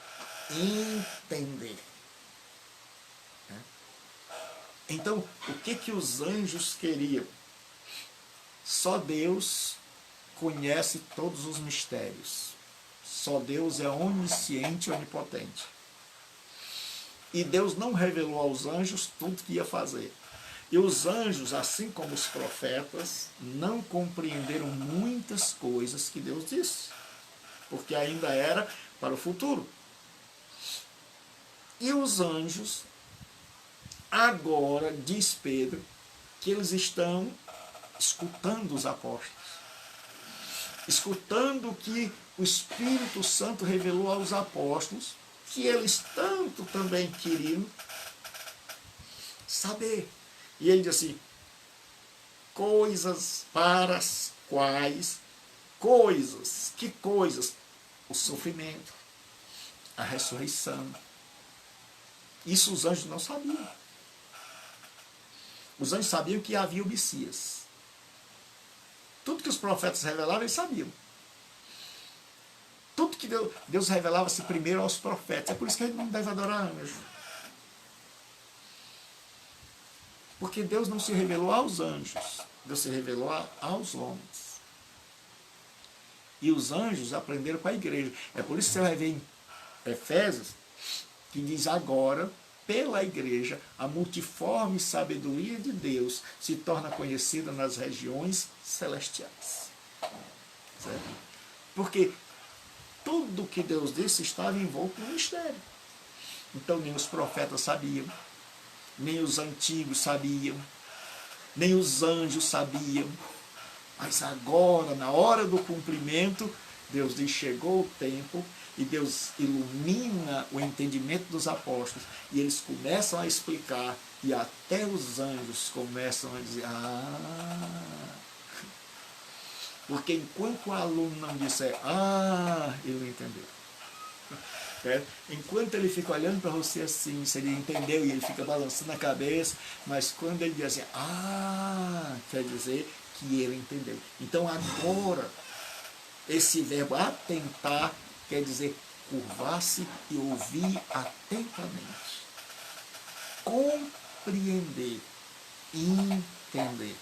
entender. Então, o que os anjos queriam? Só Deus conhece todos os mistérios. Só Deus é onisciente e onipotente. E Deus não revelou aos anjos tudo que ia fazer. E os anjos, assim como os profetas, não compreenderam muitas coisas que Deus disse, porque ainda era para o futuro. E os anjos, agora, diz Pedro, que eles estão escutando os apóstolos, escutando o que o Espírito Santo revelou aos apóstolos, que eles tanto também queriam saber. E ele diz assim, coisas para as quais, que coisas? O sofrimento, a ressurreição. Isso os anjos não sabiam. Os anjos sabiam que havia o Messias. Tudo que os profetas revelavam, eles sabiam. Tudo que Deus revelava-se primeiro aos profetas. É por isso que a gente não deve adorar anjo. Porque Deus não se revelou aos anjos. Deus se revelou aos homens. E os anjos aprenderam com a igreja. É por isso que você vai ver em Efésios, que diz agora, pela igreja, a multiforme sabedoria de Deus se torna conhecida nas regiões celestiais. Certo? Porque tudo que Deus disse estava envolto no mistério. Então nem os profetas sabiam, nem os antigos sabiam, nem os anjos sabiam. Mas agora, na hora do cumprimento, Deus diz, chegou o tempo, e Deus ilumina o entendimento dos apóstolos, e eles começam a explicar, e até os anjos começam a dizer, porque enquanto o aluno não disser, ele não entendeu. Enquanto ele fica olhando para você assim, se ele entendeu, e ele fica balançando a cabeça, mas quando ele diz assim, quer dizer que ele entendeu. Então agora, esse verbo atentar quer dizer curvar-se e ouvir atentamente. Compreender, entender.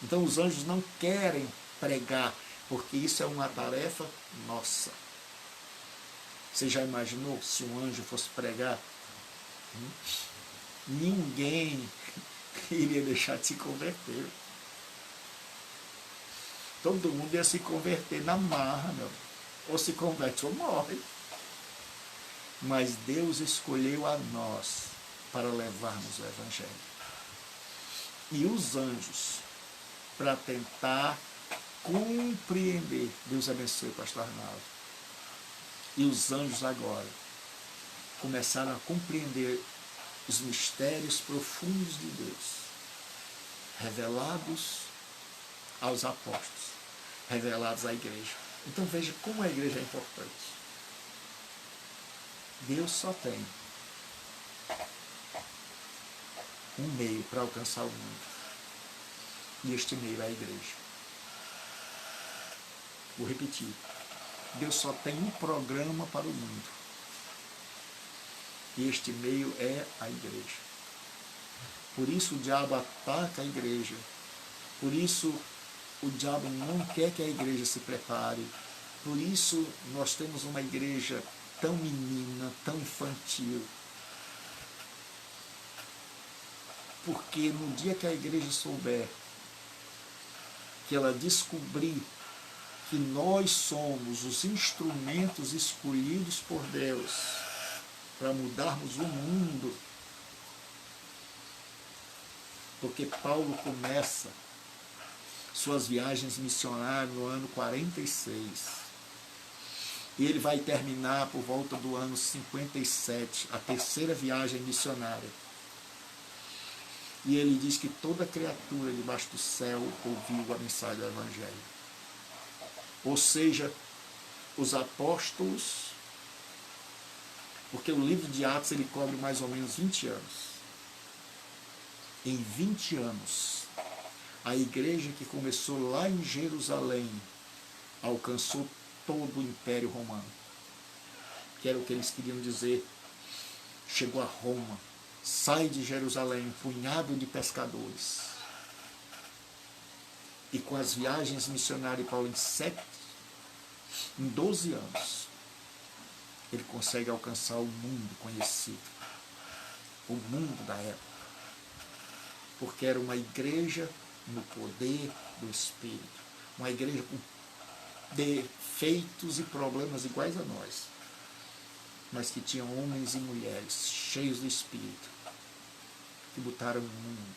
Então os anjos não querem pregar, porque isso é uma tarefa nossa. Você já imaginou se um anjo fosse pregar? Ninguém iria deixar de se converter. Todo mundo ia se converter na marra, meu. Ou se converte ou morre. Mas Deus escolheu a nós para levarmos o Evangelho. E os anjos, para tentar compreender. Deus abençoe o pastor Arnaldo. E os anjos agora começaram a compreender os mistérios profundos de Deus, revelados aos apóstolos, revelados à igreja. Então veja como a igreja é importante. Deus só tem um meio para alcançar o mundo. E este meio é a igreja. Vou repetir. Deus só tem um programa para o mundo. E este meio é a igreja. Por isso o diabo ataca a igreja. Por isso o diabo não quer que a igreja se prepare. Por isso nós temos uma igreja tão menina, tão infantil. Porque no dia que a igreja souber, que ela descobrir que nós somos os instrumentos escolhidos por Deus para mudarmos o mundo, porque Paulo começa suas viagens missionárias no ano 46, e ele vai terminar por volta do ano 57, a terceira viagem missionária. E ele diz que toda criatura debaixo do céu ouviu a mensagem do Evangelho. Ou seja, os apóstolos, porque o livro de Atos ele cobre mais ou menos 20 anos. Em 20 anos, a igreja que começou lá em Jerusalém alcançou todo o Império Romano. Que era o que eles queriam dizer. Chegou a Roma, sai de Jerusalém, um punhado de pescadores. E com as viagens missionárias de Paulo em 12 anos, ele consegue alcançar o mundo conhecido, o mundo da época. Porque era uma igreja no poder do Espírito, uma igreja com defeitos e problemas iguais a nós, mas que tinham homens e mulheres cheios do Espírito, que botaram no mundo,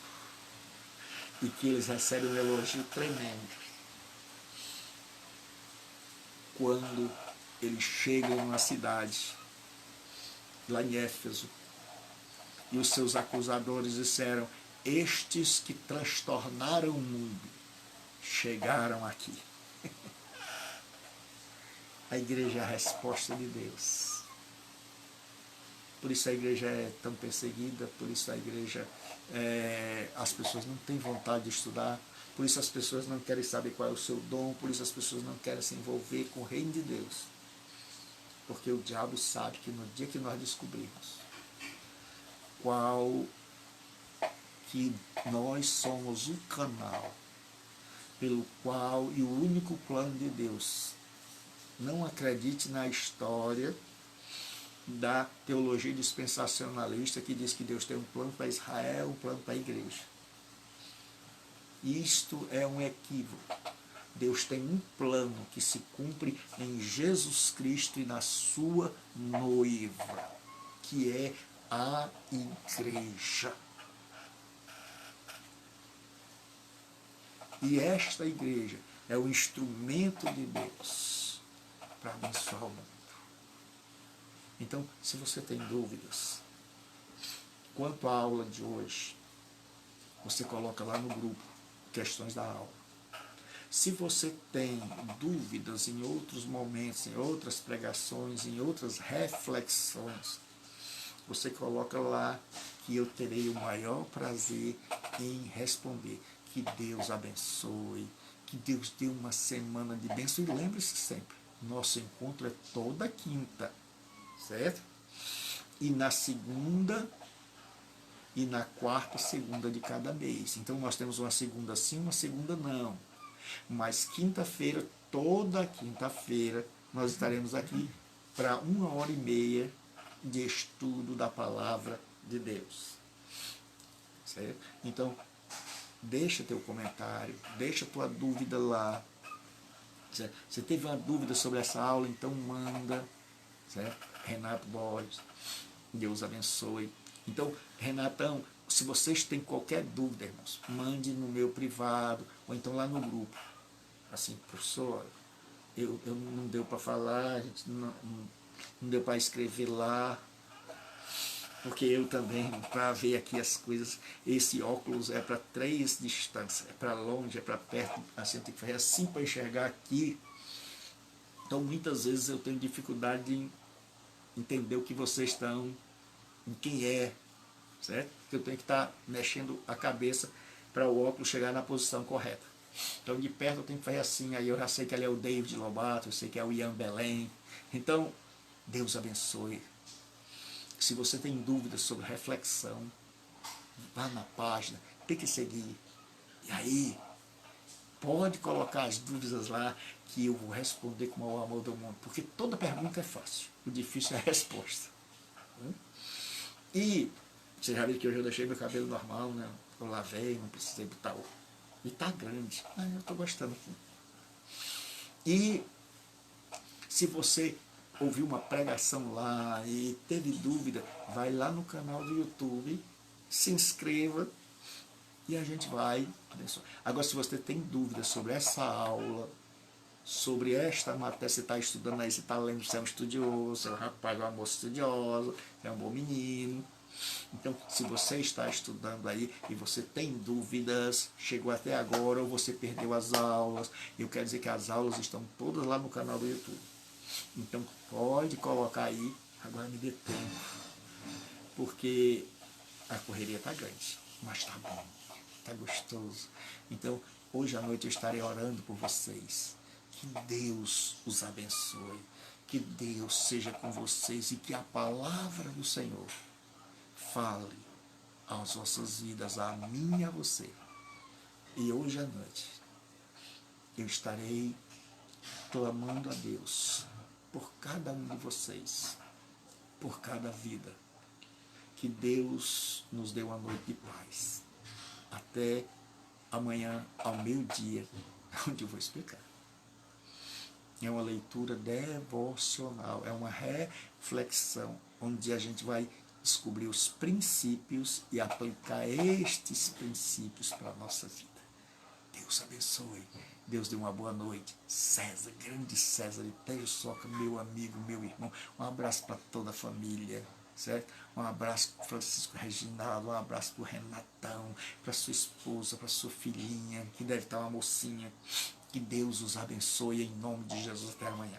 e que eles recebem um elogio tremendo quando eles chegam numa cidade, lá em Éfeso, e os seus acusadores disseram: estes que transtornaram o mundo chegaram aqui. A igreja é a resposta de Deus. Por isso a igreja é tão perseguida, por isso a igreja, as pessoas não têm vontade de estudar, por isso as pessoas não querem saber qual é o seu dom, por isso as pessoas não querem se envolver com o reino de Deus. Porque o diabo sabe que no dia que nós descobrirmos que nós somos o canal pelo qual, e o único plano de Deus, não acredite na história da teologia dispensacionalista que diz que Deus tem um plano para Israel, um plano para a igreja. Isto é um equívoco. Deus tem um plano que se cumpre em Jesus Cristo e na sua noiva, que é a igreja. E esta igreja é o instrumento de Deus para abençoar o mundo. Então, se você tem dúvidas quanto à aula de hoje, você coloca lá no grupo questões da aula. Se você tem dúvidas em outros momentos, em outras pregações, em outras reflexões, você coloca lá que eu terei o maior prazer em responder. Que Deus abençoe, que Deus dê uma semana de bênção. E lembre-se sempre, nosso encontro é toda quinta, certo? E na segunda e na quarta segunda de cada mês. Então nós temos uma segunda sim, uma segunda não. Mas quinta-feira, toda quinta-feira, nós estaremos aqui para 1h30 de estudo da palavra de Deus. Certo? Então, deixa teu comentário, deixa tua dúvida lá. Certo? Você teve uma dúvida sobre essa aula, então manda. Certo? Renato Borges, Deus abençoe. Então, Renatão, se vocês têm qualquer dúvida, irmãos, mande no meu privado, ou então lá no grupo. Assim, professor, eu não deu para falar, a gente não deu para escrever lá, porque eu também, para ver aqui as coisas, esse óculos é para 3 distâncias, é para longe, é para perto, assim, eu tenho que fazer assim para enxergar aqui. Então, muitas vezes eu tenho dificuldade de entender o que vocês estão, em quem é, certo? Porque eu tenho que estar mexendo a cabeça para o óculos chegar na posição correta. Então, de perto eu tenho que fazer assim, aí eu já sei que ele é o David Lobato, eu sei que é o Ian Belém. Então, Deus abençoe. Se você tem dúvidas sobre reflexão, vá na página, tem que seguir. E aí, Pode colocar as dúvidas lá, que eu vou responder com o maior amor do mundo, porque toda pergunta é fácil, o difícil é a resposta. E você já viu que hoje eu deixei meu cabelo normal, né? Eu lavei, não precisei botar o... E tá grande, eu estou gostando aqui. E se você ouviu uma pregação lá e teve dúvida, vai lá no canal do YouTube, se inscreva e a gente vai abençoar. Agora, se você tem dúvida sobre essa aula, sobre esta matéria, você está estudando aí, você está lendo, você é um estudioso, você é um rapaz, uma moça estudiosa, é um bom menino. Então, se você está estudando aí e você tem dúvidas, chegou até agora ou você perdeu as aulas, eu quero dizer que as aulas estão todas lá no canal do YouTube. Então, pode colocar aí, agora me dê tempo, porque a correria está grande, mas está bom, está gostoso. Então, hoje à noite eu estarei orando por vocês. Que Deus os abençoe, que Deus seja com vocês e que a palavra do Senhor fale às vossas vidas, a mim e a você. E hoje à noite eu estarei clamando a Deus por cada um de vocês, por cada vida. Que Deus nos dê uma noite de paz. Até amanhã ao meio-dia, onde eu vou explicar. É uma leitura devocional, é uma reflexão, onde a gente vai descobrir os princípios e aplicar estes princípios para a nossa vida. Deus abençoe. Deus dê uma boa noite. César, grande César de Teiosoca, meu amigo, meu irmão. Um abraço para toda a família, certo? Um abraço para Francisco Reginaldo, um abraço para o Renatão, para sua esposa, para sua filhinha, que deve estar uma mocinha. Que Deus os abençoe em nome de Jesus. Até amanhã.